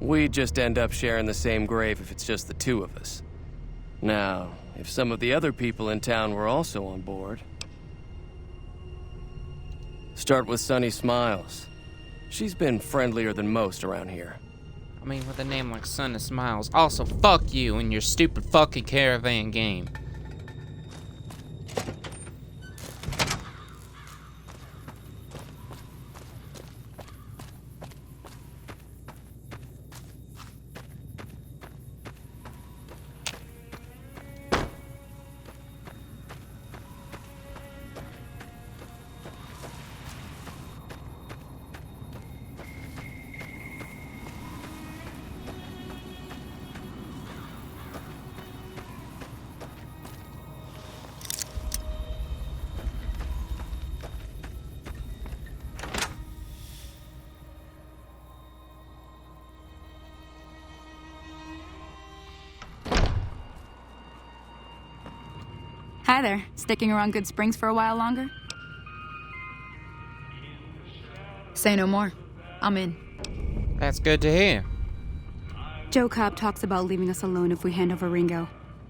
We'd just end up sharing the same grave if it's just the two of us. Now, if some of the other people in town were also on board... Start with Sunny Smiles. She's been friendlier than most around here. I mean, with a name like Sunny Smiles. Also, fuck you and your stupid fucking caravan game. Hi there. Sticking around Good Springs for a while longer? Say no more. I'm in. That's good to hear. Joe Cobb talks about leaving us alone if we hand over Ringo.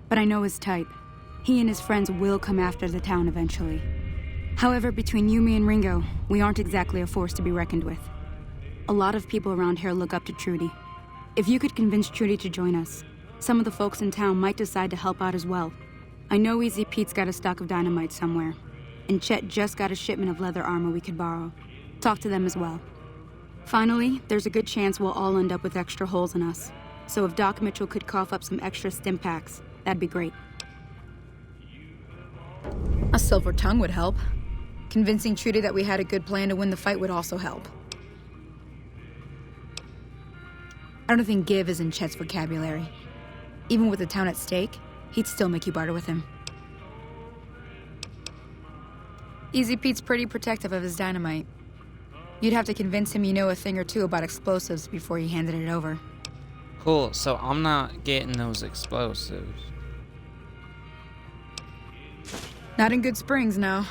But I know his type. He and his friends will come after the town eventually. However, between you, me, and Ringo, we aren't exactly a force to be reckoned with. A lot of people around here look up to Trudy. If you could convince Trudy to join us, some of the folks in town might decide to help out as well. I know Easy Pete's got a stock of dynamite somewhere, and Chet just got a shipment of leather armor we could borrow. Talk to them as well. Finally, there's a good chance we'll all end up with extra holes in us. So if Doc Mitchell could cough up some extra stim packs, that'd be great. A silver tongue would help. Convincing Trudy that we had a good plan to win the fight would also help. I don't think give is in Chet's vocabulary. Even with the town at stake, he'd still make you barter with him. Easy Pete's pretty protective of his dynamite. You'd have to convince him you know a thing or two about explosives before you handed it over. Cool, so I'm not getting those explosives. Not in Good Springs, no.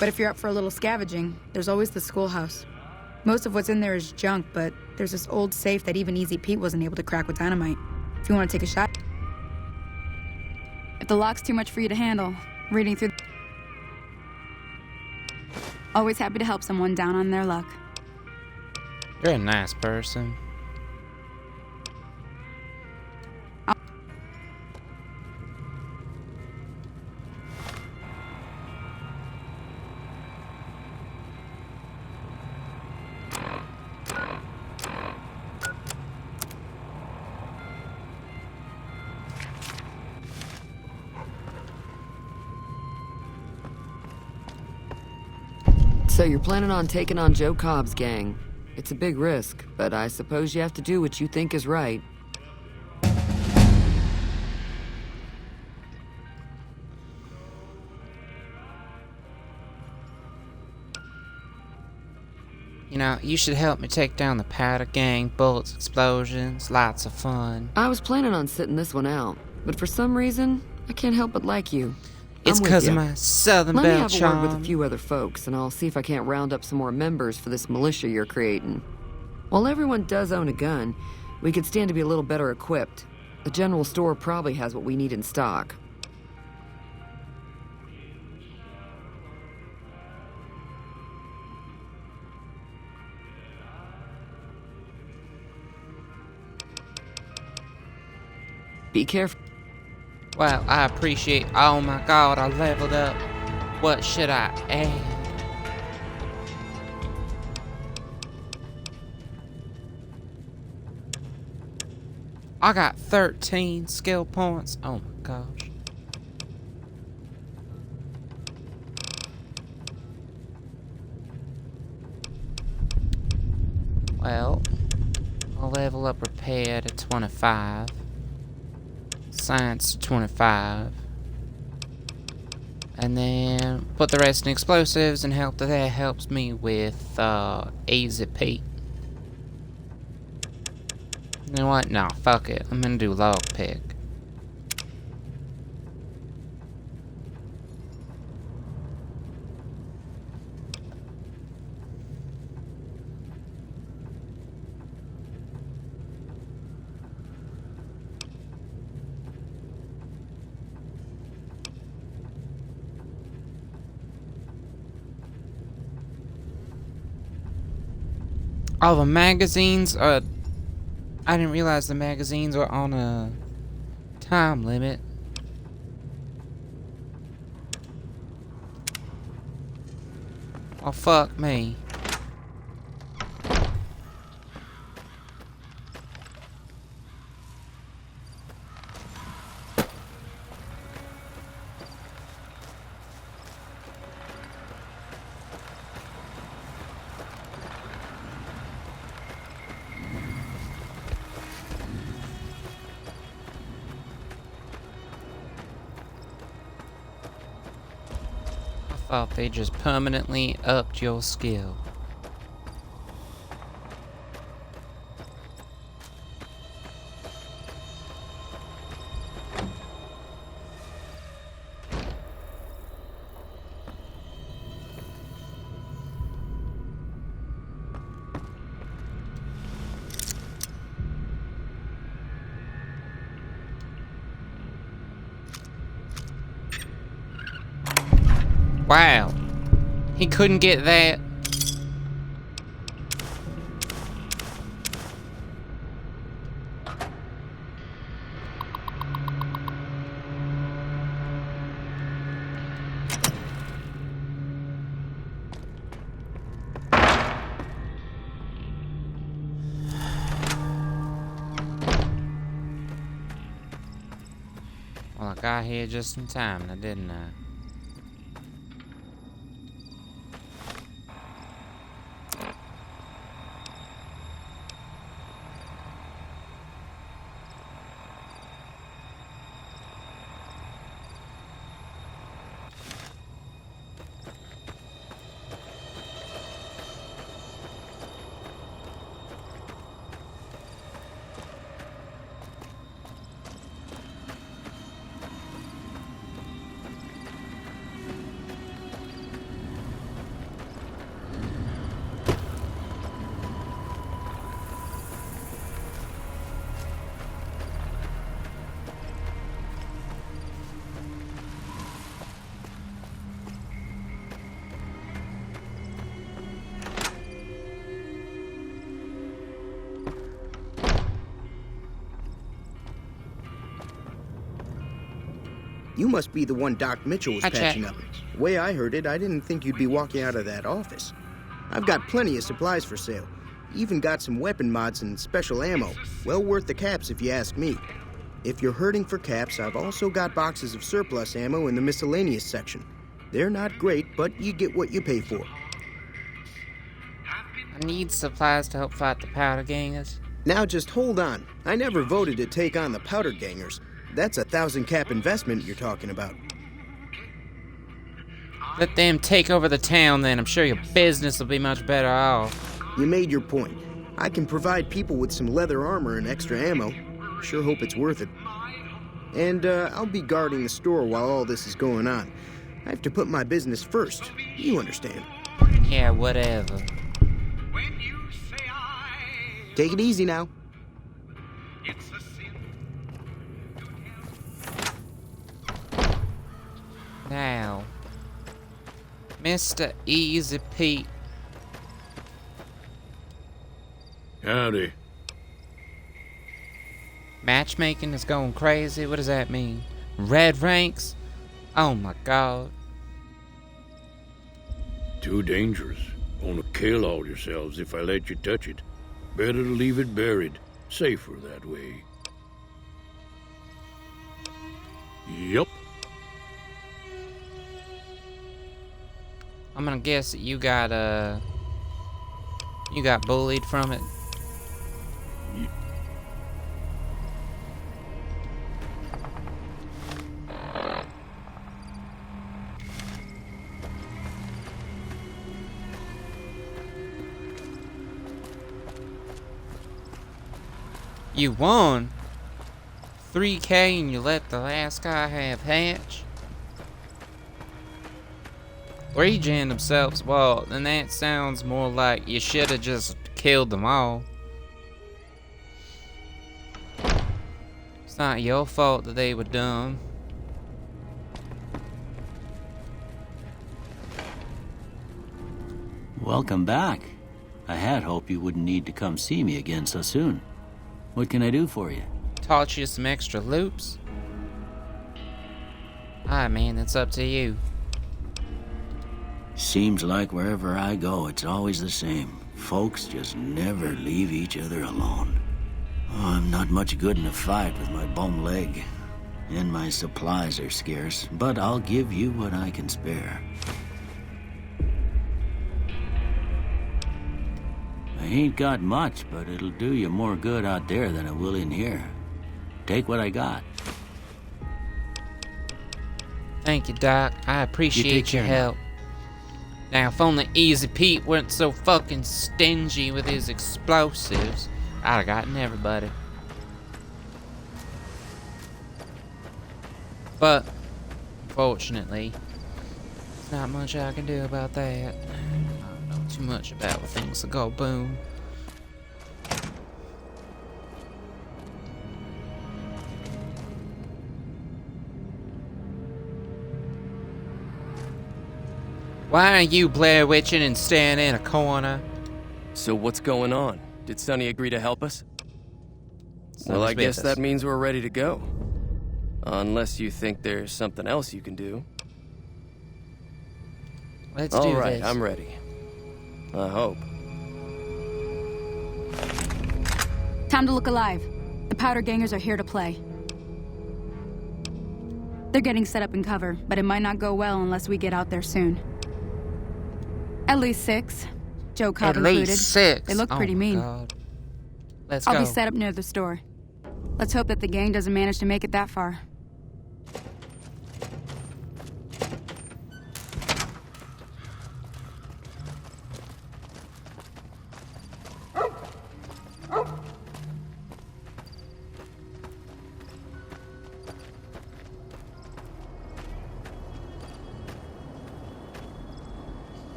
But if you're up for a little scavenging, there's always the schoolhouse. Most of what's in there is junk, but there's this old safe that even Easy Pete wasn't able to crack with dynamite. If you want to take a shot. If the lock's too much for you to handle, reading through... Always happy to help someone down on their luck. You're a nice person. So you're planning on taking on Joe Cobb's gang. It's a big risk, but I suppose you have to do what you think is right. You know, you should help me take down the powder gang, bullets, explosions, lots of fun. I was planning on sitting this one out, but for some reason, I can't help but like you. It's I'm with because ya. of my Southern Let me Belle have a charm. word with a few other folks, and I'll see if I can't round up some more members for this militia you're creating. While everyone does own a gun, we could stand to be a little better equipped. The general store probably has what we need in stock. Be careful. Well, I appreciate. Oh my god, I leveled up. What should I add? I got 13 skill points. Oh my gosh. Well, I'll level up repair to 25. Science to 25. And then put the rest in explosives and help that helps me with easy Pete. You know what? No, fuck it. I'm gonna do lockpick. Oh, the magazines are... I didn't realize the magazines were on a time limit. Oh, fuck me. I thought they just permanently upped your skill. Wow. He couldn't get that. Well, I got here just in time, now didn't I? You must be the one Doc Mitchell was Hi, patching Jack. up. The way I heard it, I didn't think you'd be walking out of that office. I've got plenty of supplies for sale. Even got some weapon mods and special ammo. Well worth the caps if you ask me. If you're hurting for caps, I've also got boxes of surplus ammo in the miscellaneous section. They're not great, but you get what you pay for. I need supplies to help fight the powder gangers. Now just hold on. I never voted to take on the powder gangers. That's a 1,000 cap investment you're talking about. Let them take over the town, then I'm sure your business will be much better off. You made your point. I can provide people with some leather armor and extra ammo. Sure hope it's worth it. And I'll be guarding the store while all this is going on. I have to put my business first. You understand. Yeah, whatever. Take it easy now. Now, Mr. Easy Pete. Howdy. Matchmaking is going crazy. What does that mean? Red ranks? Oh my god. Too dangerous. Gonna kill all yourselves if I let you touch it. Better to leave it buried. Safer that way. Yup. I'm gonna guess that you got bullied from it. You won 3K and you let the last guy have hatch. Regen themselves. Well, then that sounds more like you should have just killed them all. It's not your fault that they were dumb. Welcome back. I had hoped you wouldn't need to come see me again so soon. What can I do for you? Taught you some extra loops? Alright, man, that's up to you. Seems like wherever I go, it's always the same. Folks just never leave each other alone. Oh, I'm not much good in a fight with my bum leg. And my supplies are scarce, but I'll give you what I can spare. I ain't got much, but it'll do you more good out there than it will in here. Take what I got. Thank you, Doc. I appreciate your help. Now, if only Easy Pete weren't so fucking stingy with his explosives, I'd have gotten everybody. But, unfortunately, there's not much I can do about that. I don't know too much about when things that go boom. Why are you Blair Witching and standing in a corner? So what's going on? Did Sonny agree to help us? Well, I guess that means we're ready to go. Unless you think there's something else you can do. Let's do this. All right, I'm ready. I hope. Time to look alive. The powder gangers are here to play. They're getting set up in cover, but it might not go well unless we get out there soon. At least 6. Joe Cobb included. At least 6. They look pretty mean. God. Let's I'll go. be set up near the store. Let's hope that the gang doesn't manage to make it that far.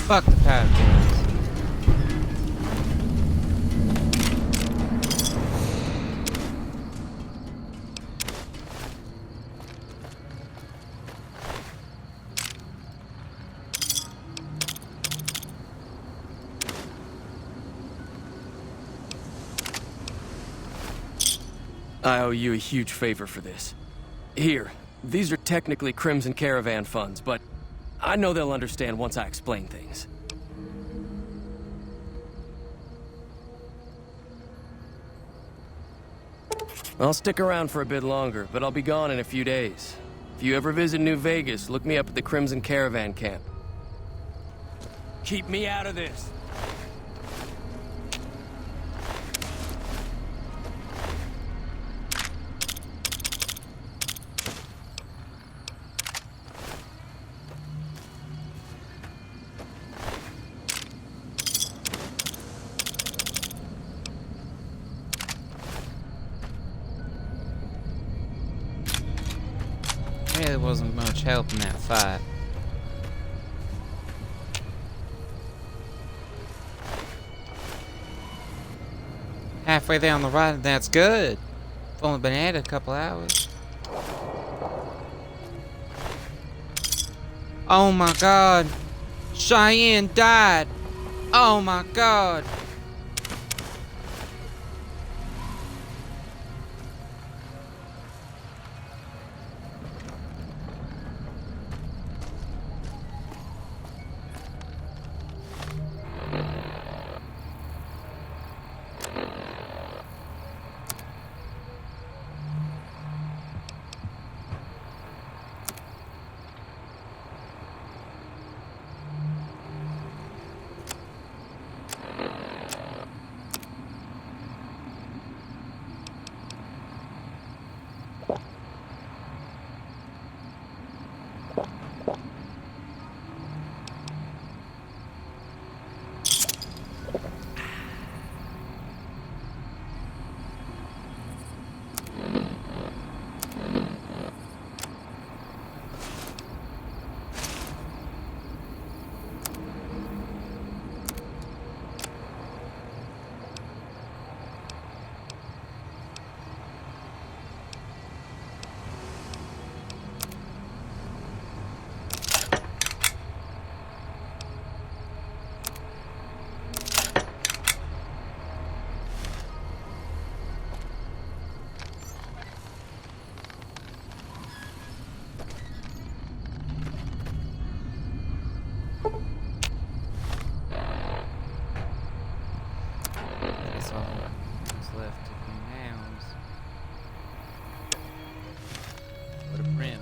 Fuck the powder gangers. I owe you a huge favor for this. Here, these are technically Crimson Caravan funds, but I know they'll understand once I explain things. I'll stick around for a bit longer, but I'll be gone in a few days. If you ever visit New Vegas, look me up at the Crimson Caravan camp. Keep me out of this. Really wasn't much help in that fight. Halfway down the ride, that's good. I've only been at it a couple hours. Oh my god. Cheyenne died. Oh my god. That's all that's left to do now is put a brim.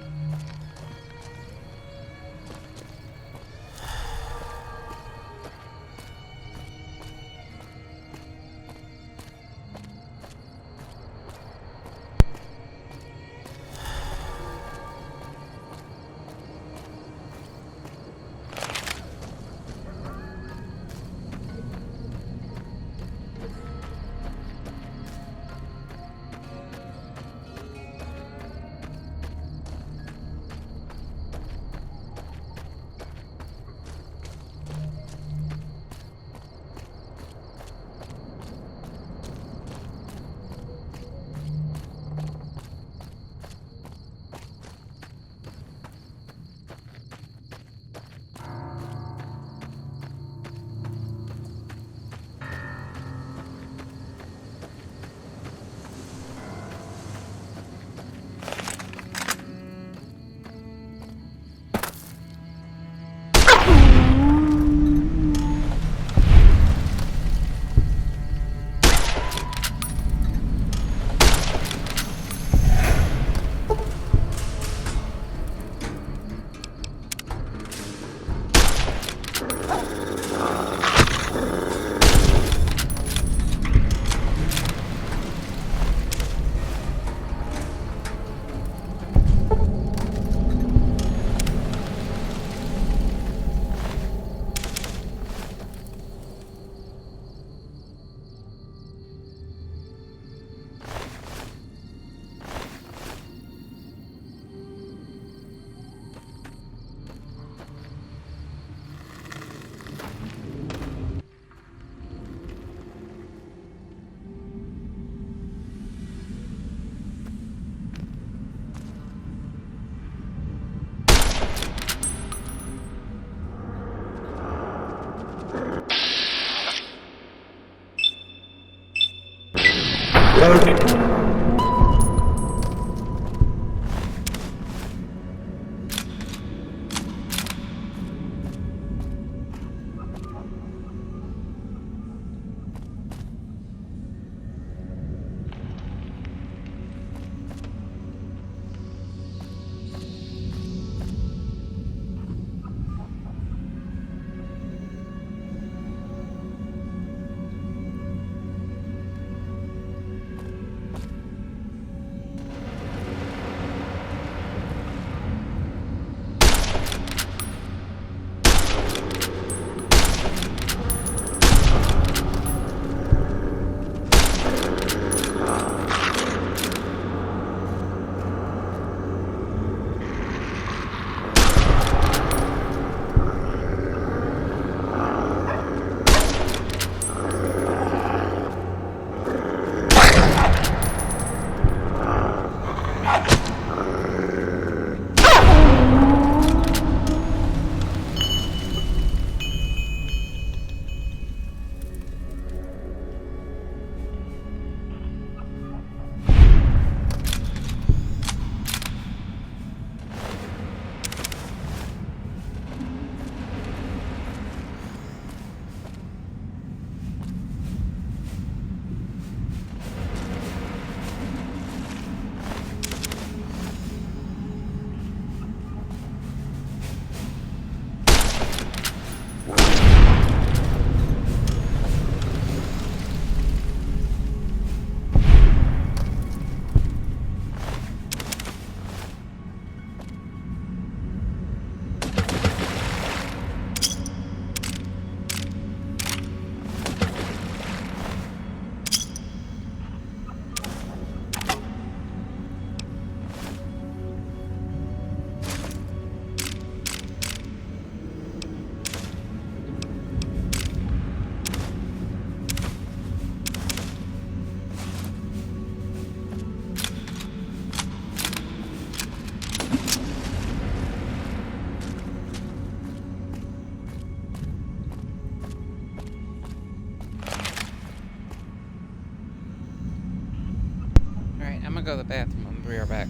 go to the bathroom. I'm gonna be right back.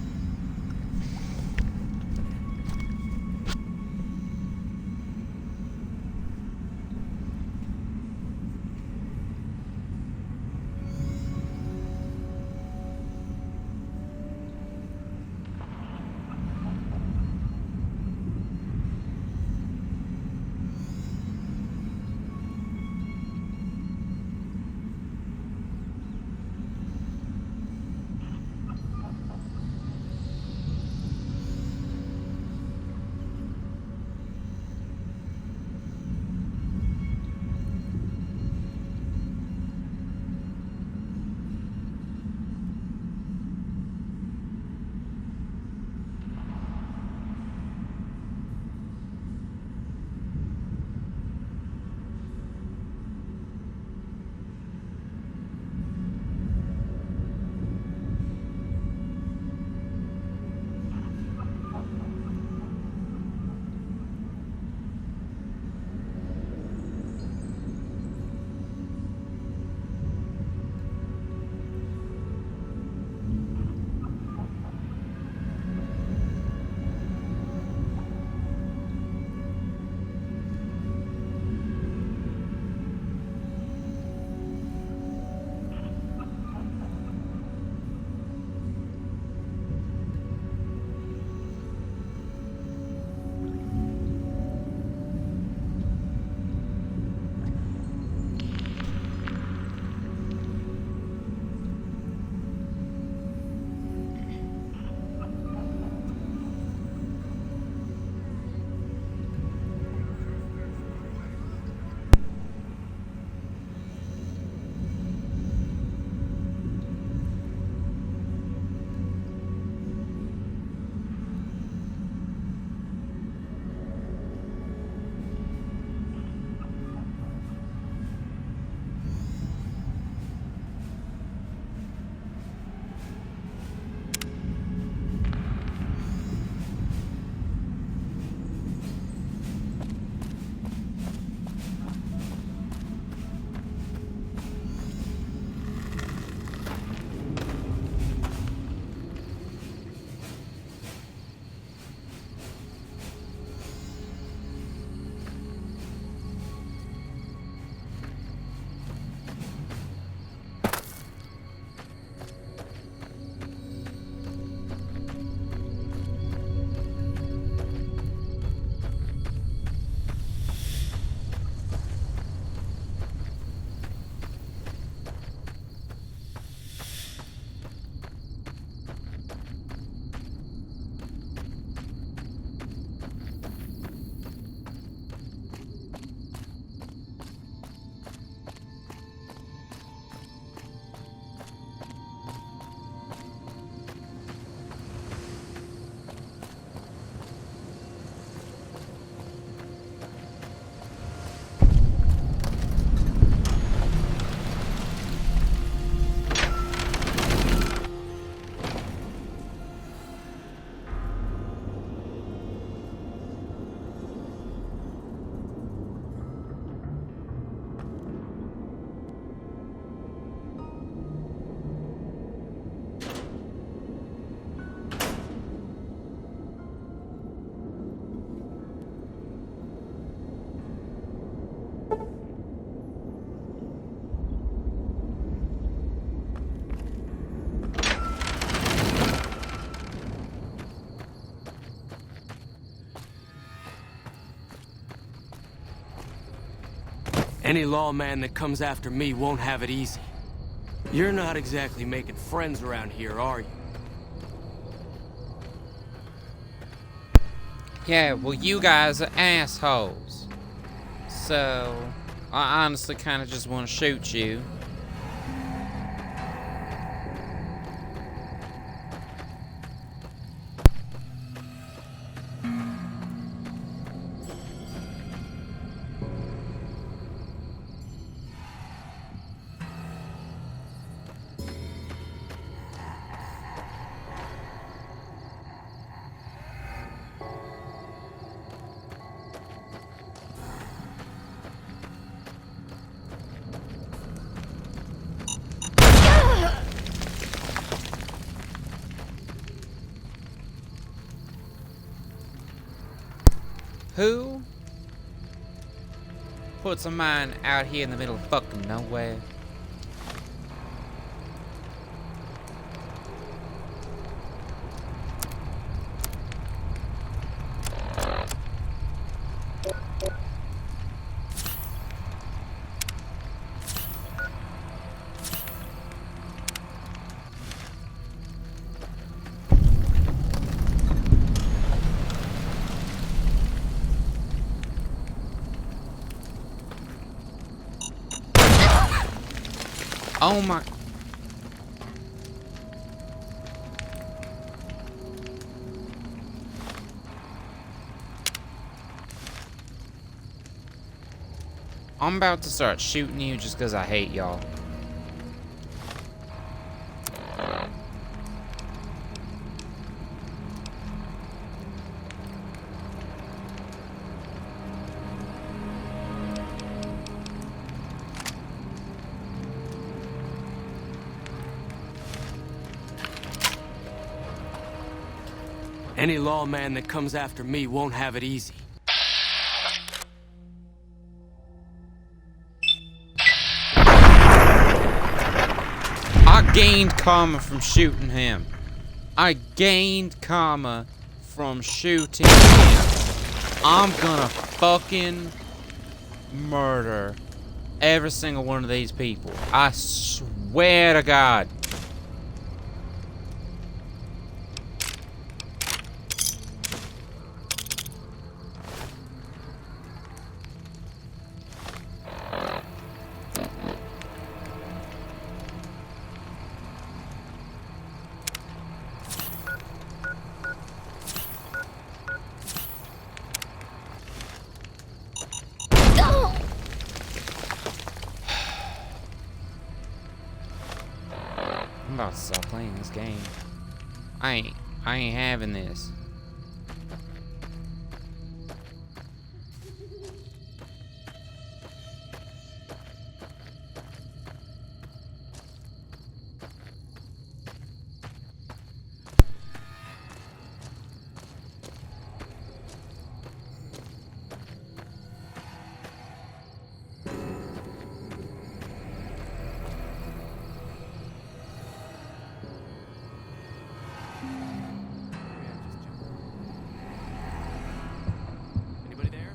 Any lawman that comes after me won't have it easy. You're not exactly making friends around here, are you? Yeah, well, you guys are assholes. So, I honestly kind of just want to shoot you. Who puts a mine out here in the middle of fucking nowhere? Oh my. I'm about to start shooting you just because I hate y'all. Any lawman that comes after me won't have it easy. I gained karma from shooting him. I gained karma from shooting him. I'm gonna fucking murder every single one of these people. I swear to God. I'm about to stop playing this game. I ain't having this. Anybody there?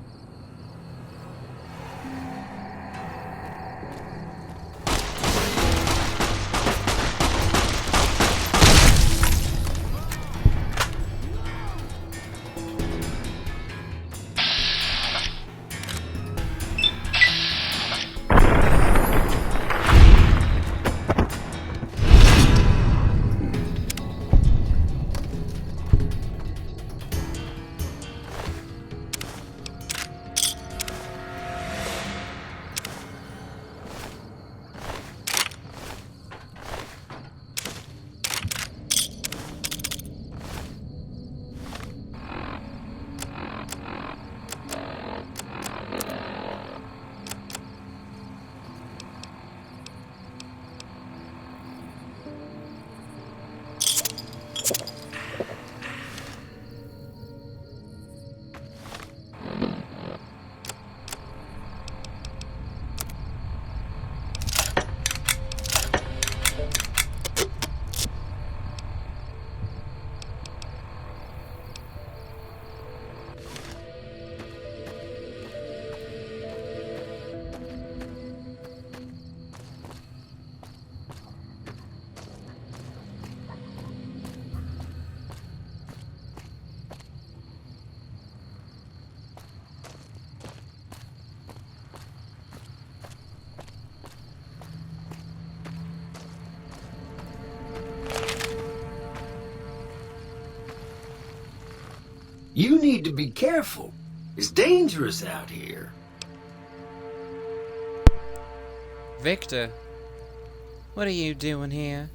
You need to be careful. It's dangerous out here. Victor, what are you doing here?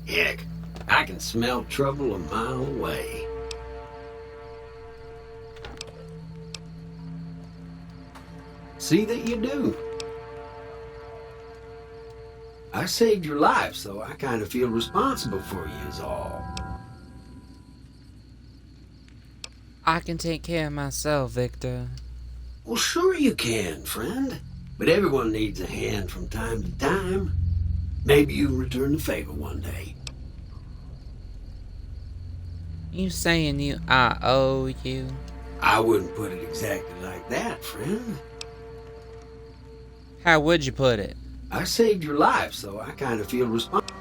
Heck, I can smell trouble a mile away. See that you do. I saved your life, so I kind of feel responsible for you is all. I can take care of myself, Victor. Well, sure you can, friend. But everyone needs a hand from time to time. Maybe you'll return the favor one day. You saying I owe you? I wouldn't put it exactly like that, friend. How would you put it? I saved your life, so I kind of feel responsible.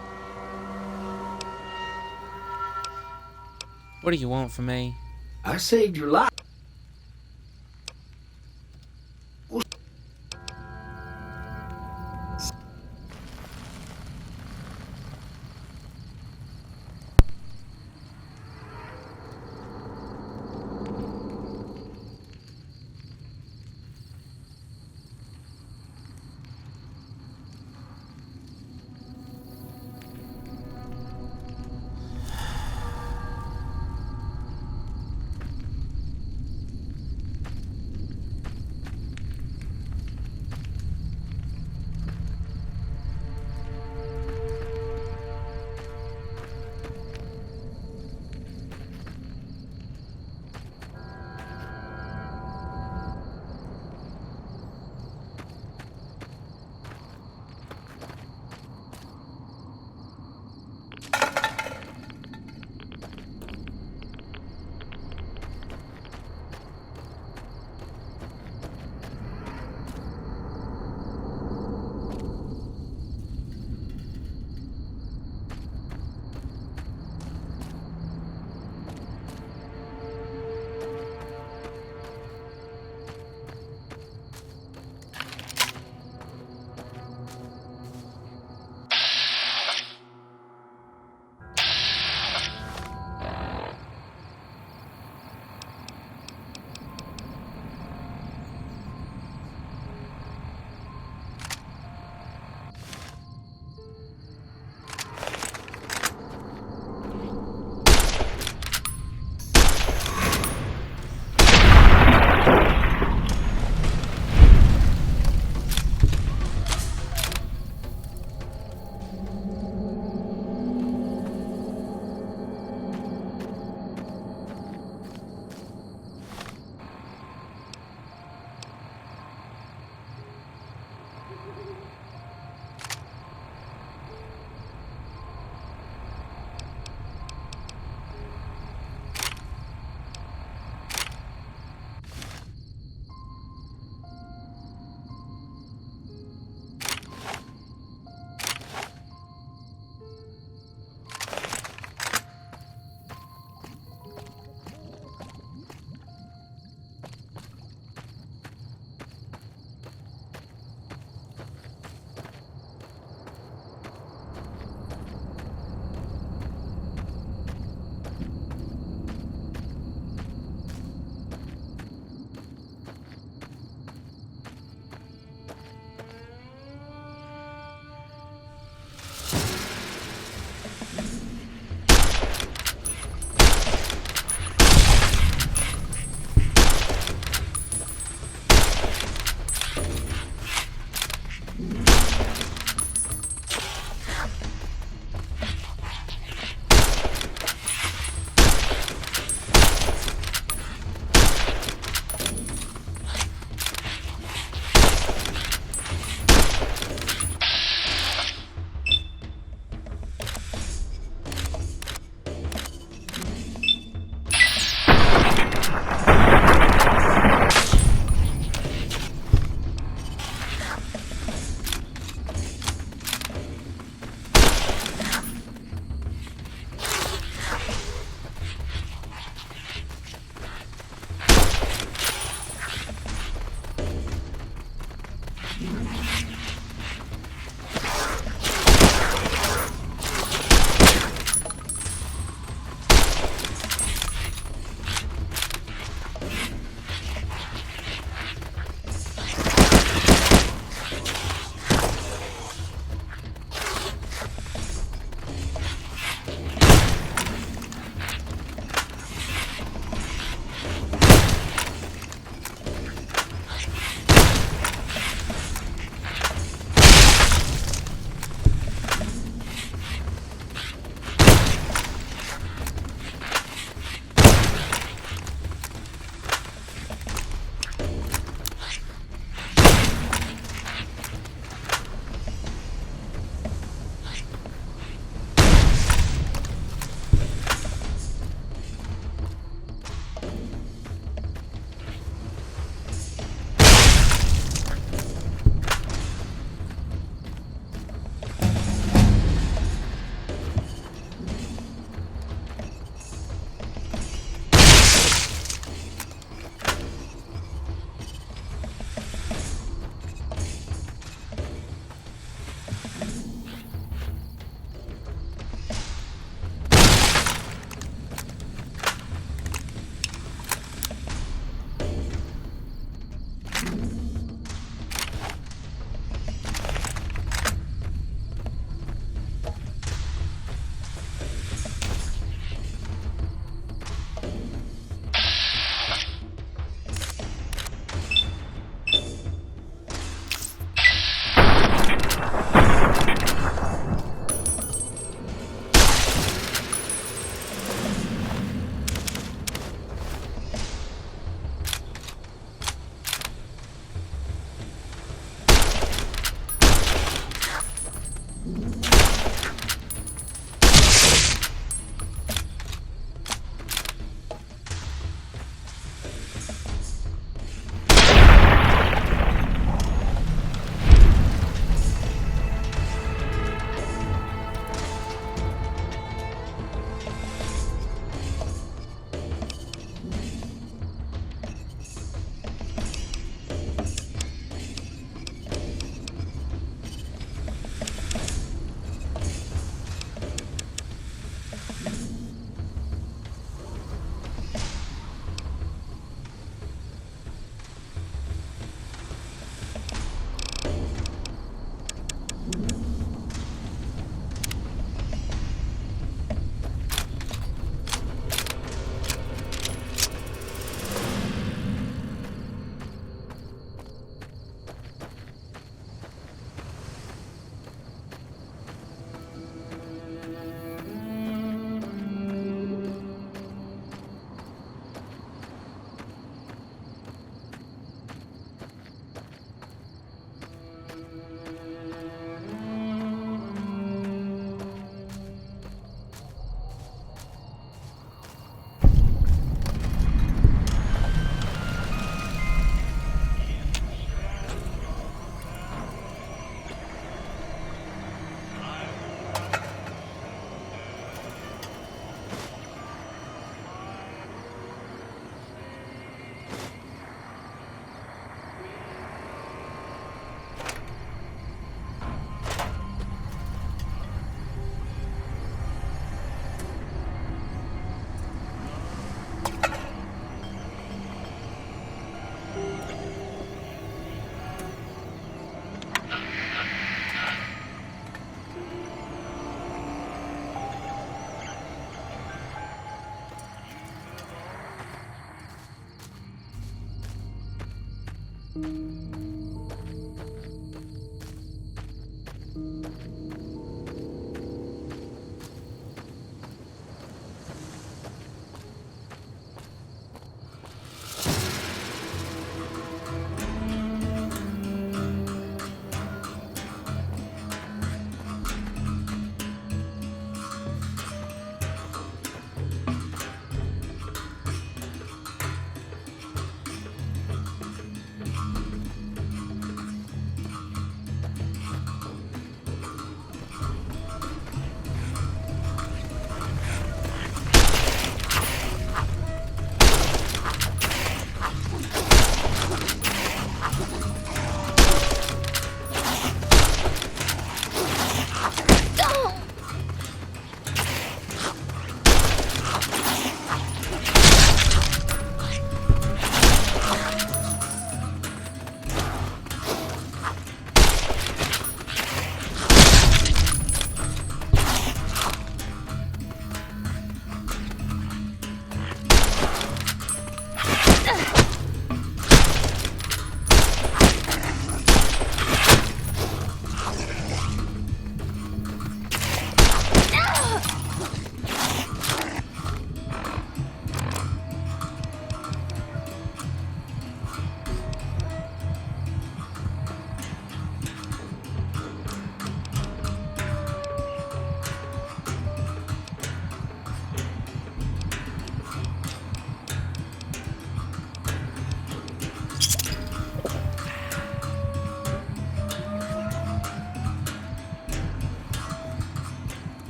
What do you want from me? I saved your life.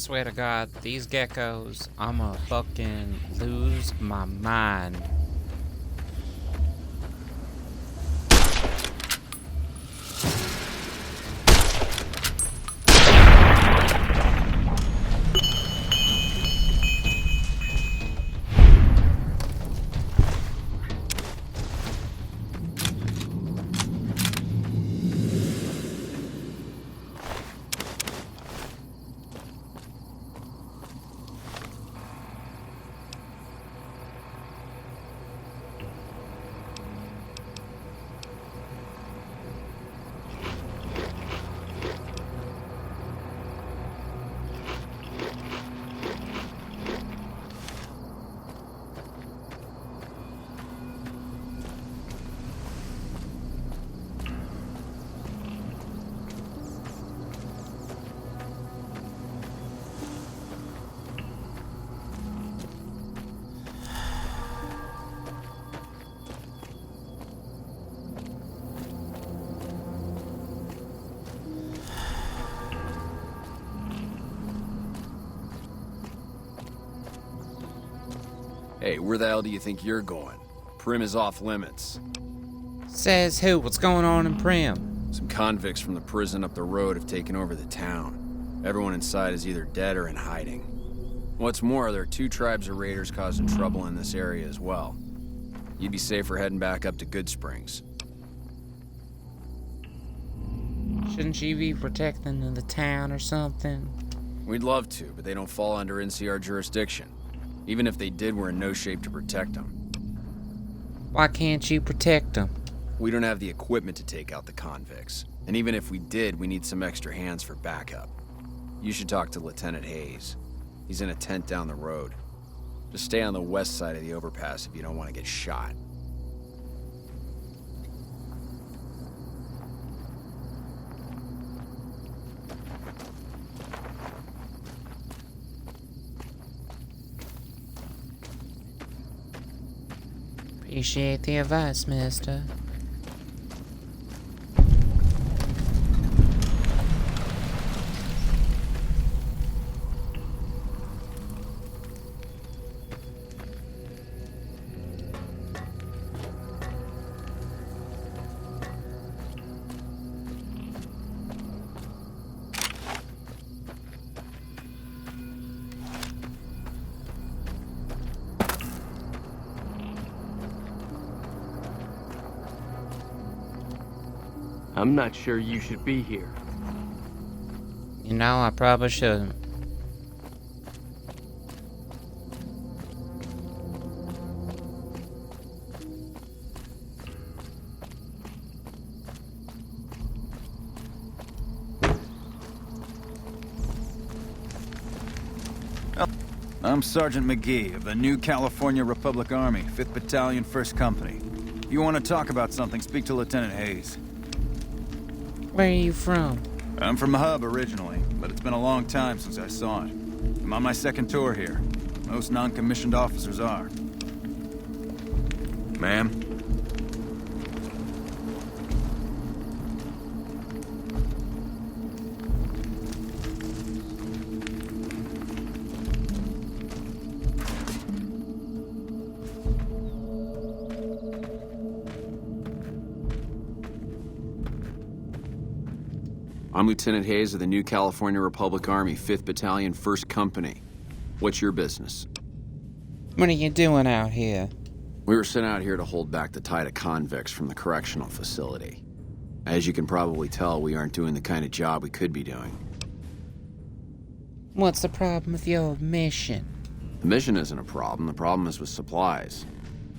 swear to God, these geckos, I'ma fucking lose my mind. Hey, where the hell do you think you're going? Prim is off limits. Says who? What's going on in Prim? Some convicts from the prison up the road have taken over the town. Everyone inside is either dead or in hiding. What's more, there are 2 tribes of raiders causing trouble in this area as well. You'd be safer heading back up to Good Springs. Shouldn't you be protecting the town or something? We'd love to, but they don't fall under NCR jurisdiction. Even if they did, we're in no shape to protect them. Why can't you protect them? We don't have the equipment to take out the convicts. And even if we did, we need some extra hands for backup. You should talk to Lieutenant Hayes. He's in a tent down the road. Just stay on the west side of the overpass if you don't want to get shot. Appreciate the advice, mister. I'm not sure you should be here. You know, I probably shouldn't. I'm Sergeant McGee of the New California Republic Army, 5th Battalion, 1st Company. If you want to talk about something, speak to Lieutenant Hayes. Where are you from? I'm from the Hub originally, but it's been a long time since I saw it. I'm on my 2nd tour here. Most non-commissioned officers are. Ma'am? I'm Lieutenant Hayes of the New California Republic Army, 5th Battalion, 1st Company. What's your business? What are you doing out here? We were sent out here to hold back the tide of convicts from the correctional facility. As you can probably tell, we aren't doing the kind of job we could be doing. What's the problem with your mission? The mission isn't a problem. The problem is with supplies.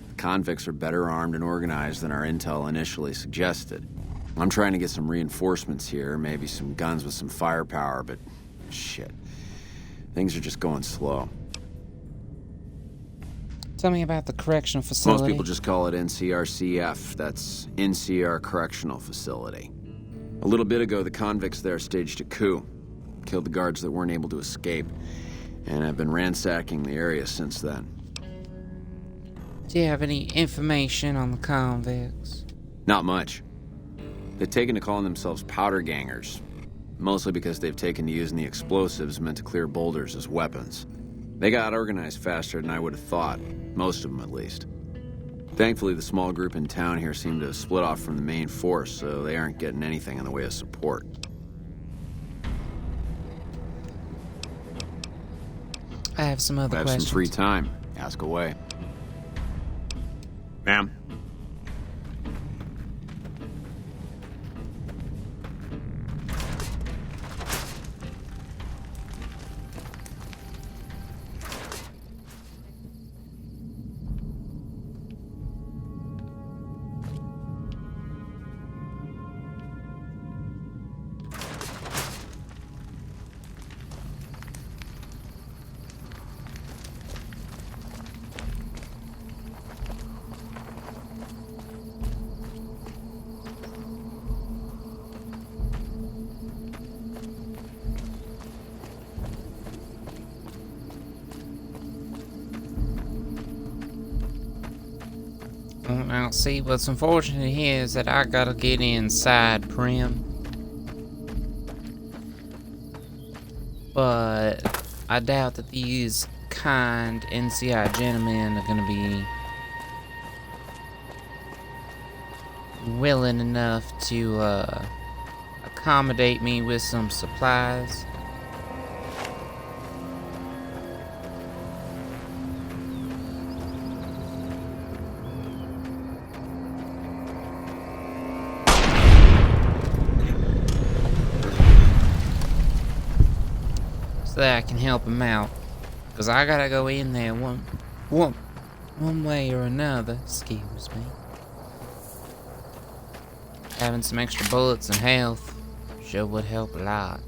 The convicts are better armed and organized than our intel initially suggested. I'm trying to get some reinforcements here, maybe some guns with some firepower, but shit. Things are just going slow. Tell me about the correctional facility. Most people just call it NCRCF. That's NCR Correctional Facility. A little bit ago, the convicts there staged a coup. Killed the guards that weren't able to escape. And I've been ransacking the area since then. Do you have any information on the convicts? Not much. They've taken to calling themselves powder gangers, mostly because they've taken to using the explosives meant to clear boulders as weapons. They got organized faster than I would have thought, most of them at least. Thankfully, the small group in town here seem to have split off from the main force, so they aren't getting anything in the way of support. I have some other questions. I have some free time. Ask away. Ma'am? Now, see, what's unfortunate here is that I gotta get inside Prim. But I doubt that these kind NCI gentlemen are gonna be willing enough to accommodate me with some supplies. So that I can help them out. Because I gotta go in there one way or another. Excuse me. Having some extra bullets and health sure would help a lot.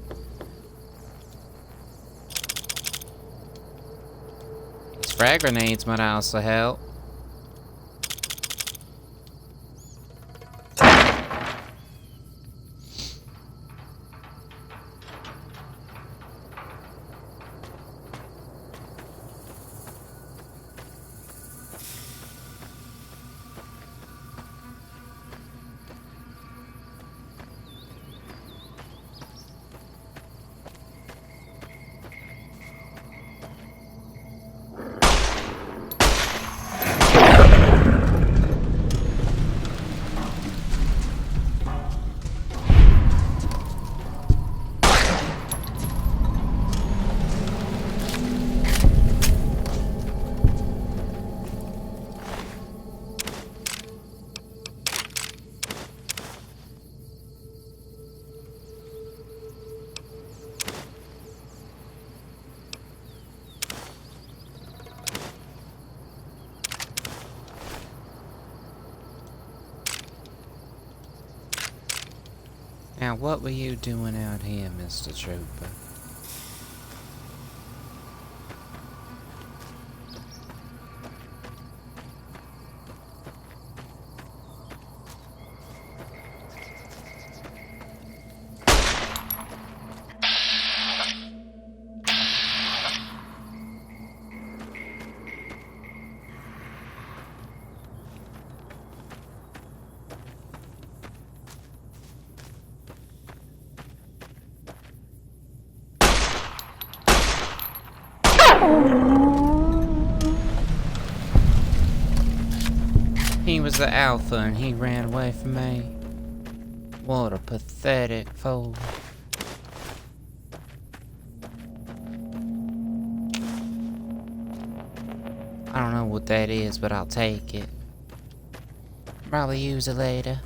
These frag grenades might also help. Now, what were you doing out here, Mr. Trooper? He was the alpha and he ran away from me. What a pathetic fool. I don't know what that is, but I'll take it. Probably use it later.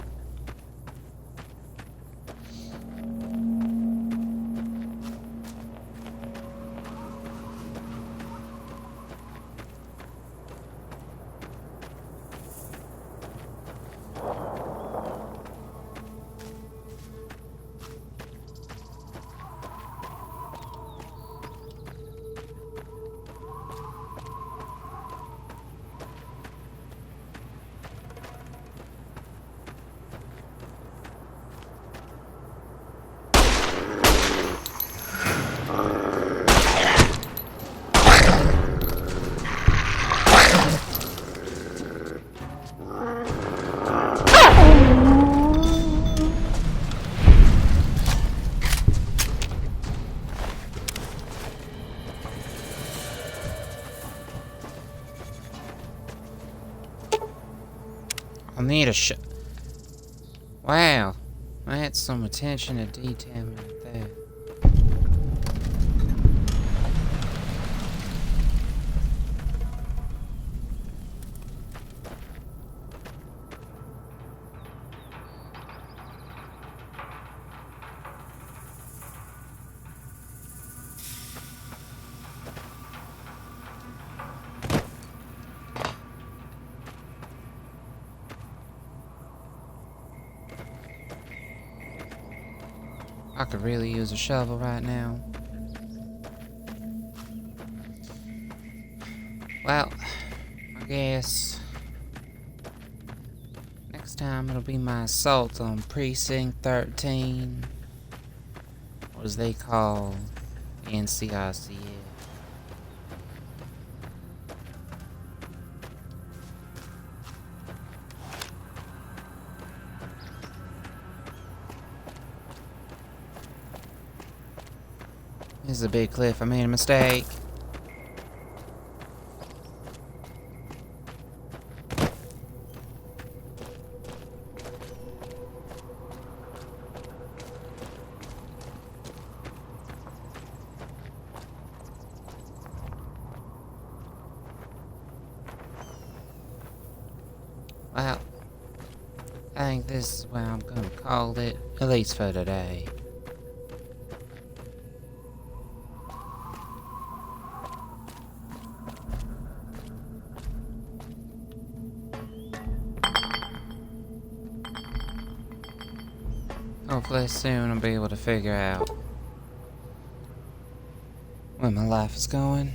I'll need a Wow, that's some attention to detail right there. I could really use a shovel right now. Well, I guess next time it'll be my assault on Precinct 13. What as they call NCICF. This is a big cliff. I made a mistake. Well, I think this is where I'm gonna call it, at least for today. Hopefully soon I'll be able to figure out where my life is going.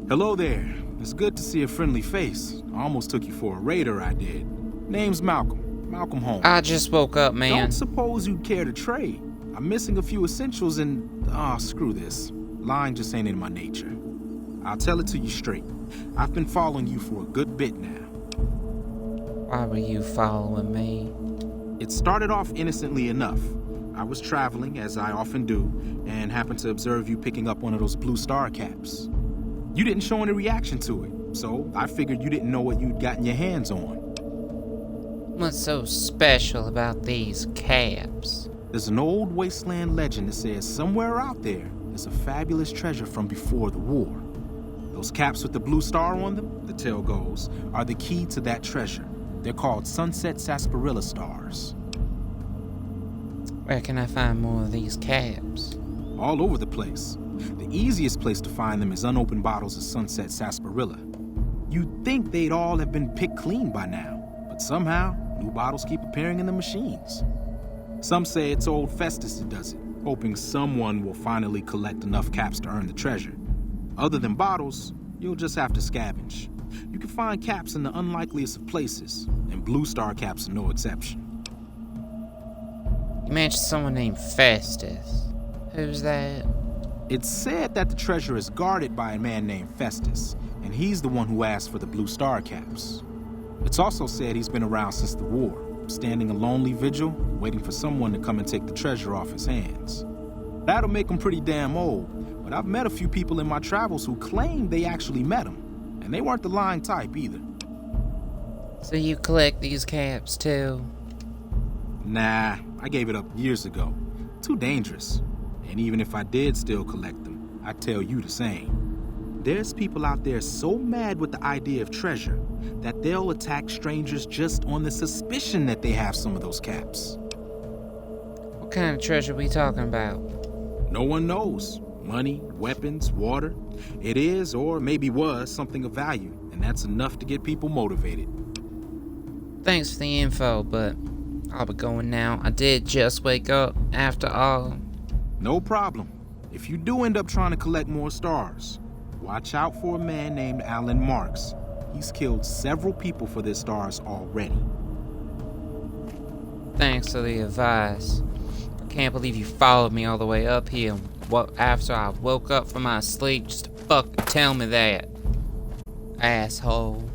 Hello there. It's good to see a friendly face. I almost took you for a raider, I did. Name's Malcolm. Malcolm Holmes. I just woke up, man. Don't suppose you'd care to trade. I'm missing a few essentials and... screw this. Lying just ain't in my nature. I'll tell it to you straight. I've been following you for a good bit now. Why were you following me? It started off innocently enough. I was traveling, as I often do, and happened to observe you picking up one of those blue star caps. You didn't show any reaction to it, so I figured you didn't know what you'd gotten your hands on. What's so special about these caps? There's an old wasteland legend that says somewhere out there is a fabulous treasure from before the war. Those caps with the blue star on them, the tale goes, are the key to that treasure. They're called sunset sarsaparilla stars. Where can I find more of these caps? All over the place. The easiest place to find them is unopened bottles of sunset sarsaparilla. You'd think they'd all have been picked clean by now, but somehow, new bottles keep appearing in the machines. Some say it's old Festus that does it, hoping someone will finally collect enough caps to earn the treasure. Other than bottles, you'll just have to scavenge. You can find caps in the unlikeliest of places, and blue star caps are no exception. You mentioned someone named Festus. Who's that? It's said that the treasure is guarded by a man named Festus, and he's the one who asked for the blue star caps. It's also said he's been around since the war, standing a lonely vigil, waiting for someone to come and take the treasure off his hands. That'll make him pretty damn old, but I've met a few people in my travels who claim they actually met him, and they weren't the lying type either. So you collect these caps too? Nah, I gave it up years ago. Too dangerous. And even if I did still collect them, I'd tell you the same. There's people out there so mad with the idea of treasure that they'll attack strangers just on the suspicion that they have some of those caps. What kind of treasure we talking about? No one knows. Money, weapons, water. It is, or maybe was, something of value, and that's enough to get people motivated. Thanks for the info, but I'll be going now. I did just wake up, after all. No problem. If you do end up trying to collect more stars, watch out for a man named Alan Marks. He's killed several people for their stars already. Thanks for the advice. I can't believe you followed me all the way up here. What after I woke up from my sleep just to fucking tell me that. Asshole.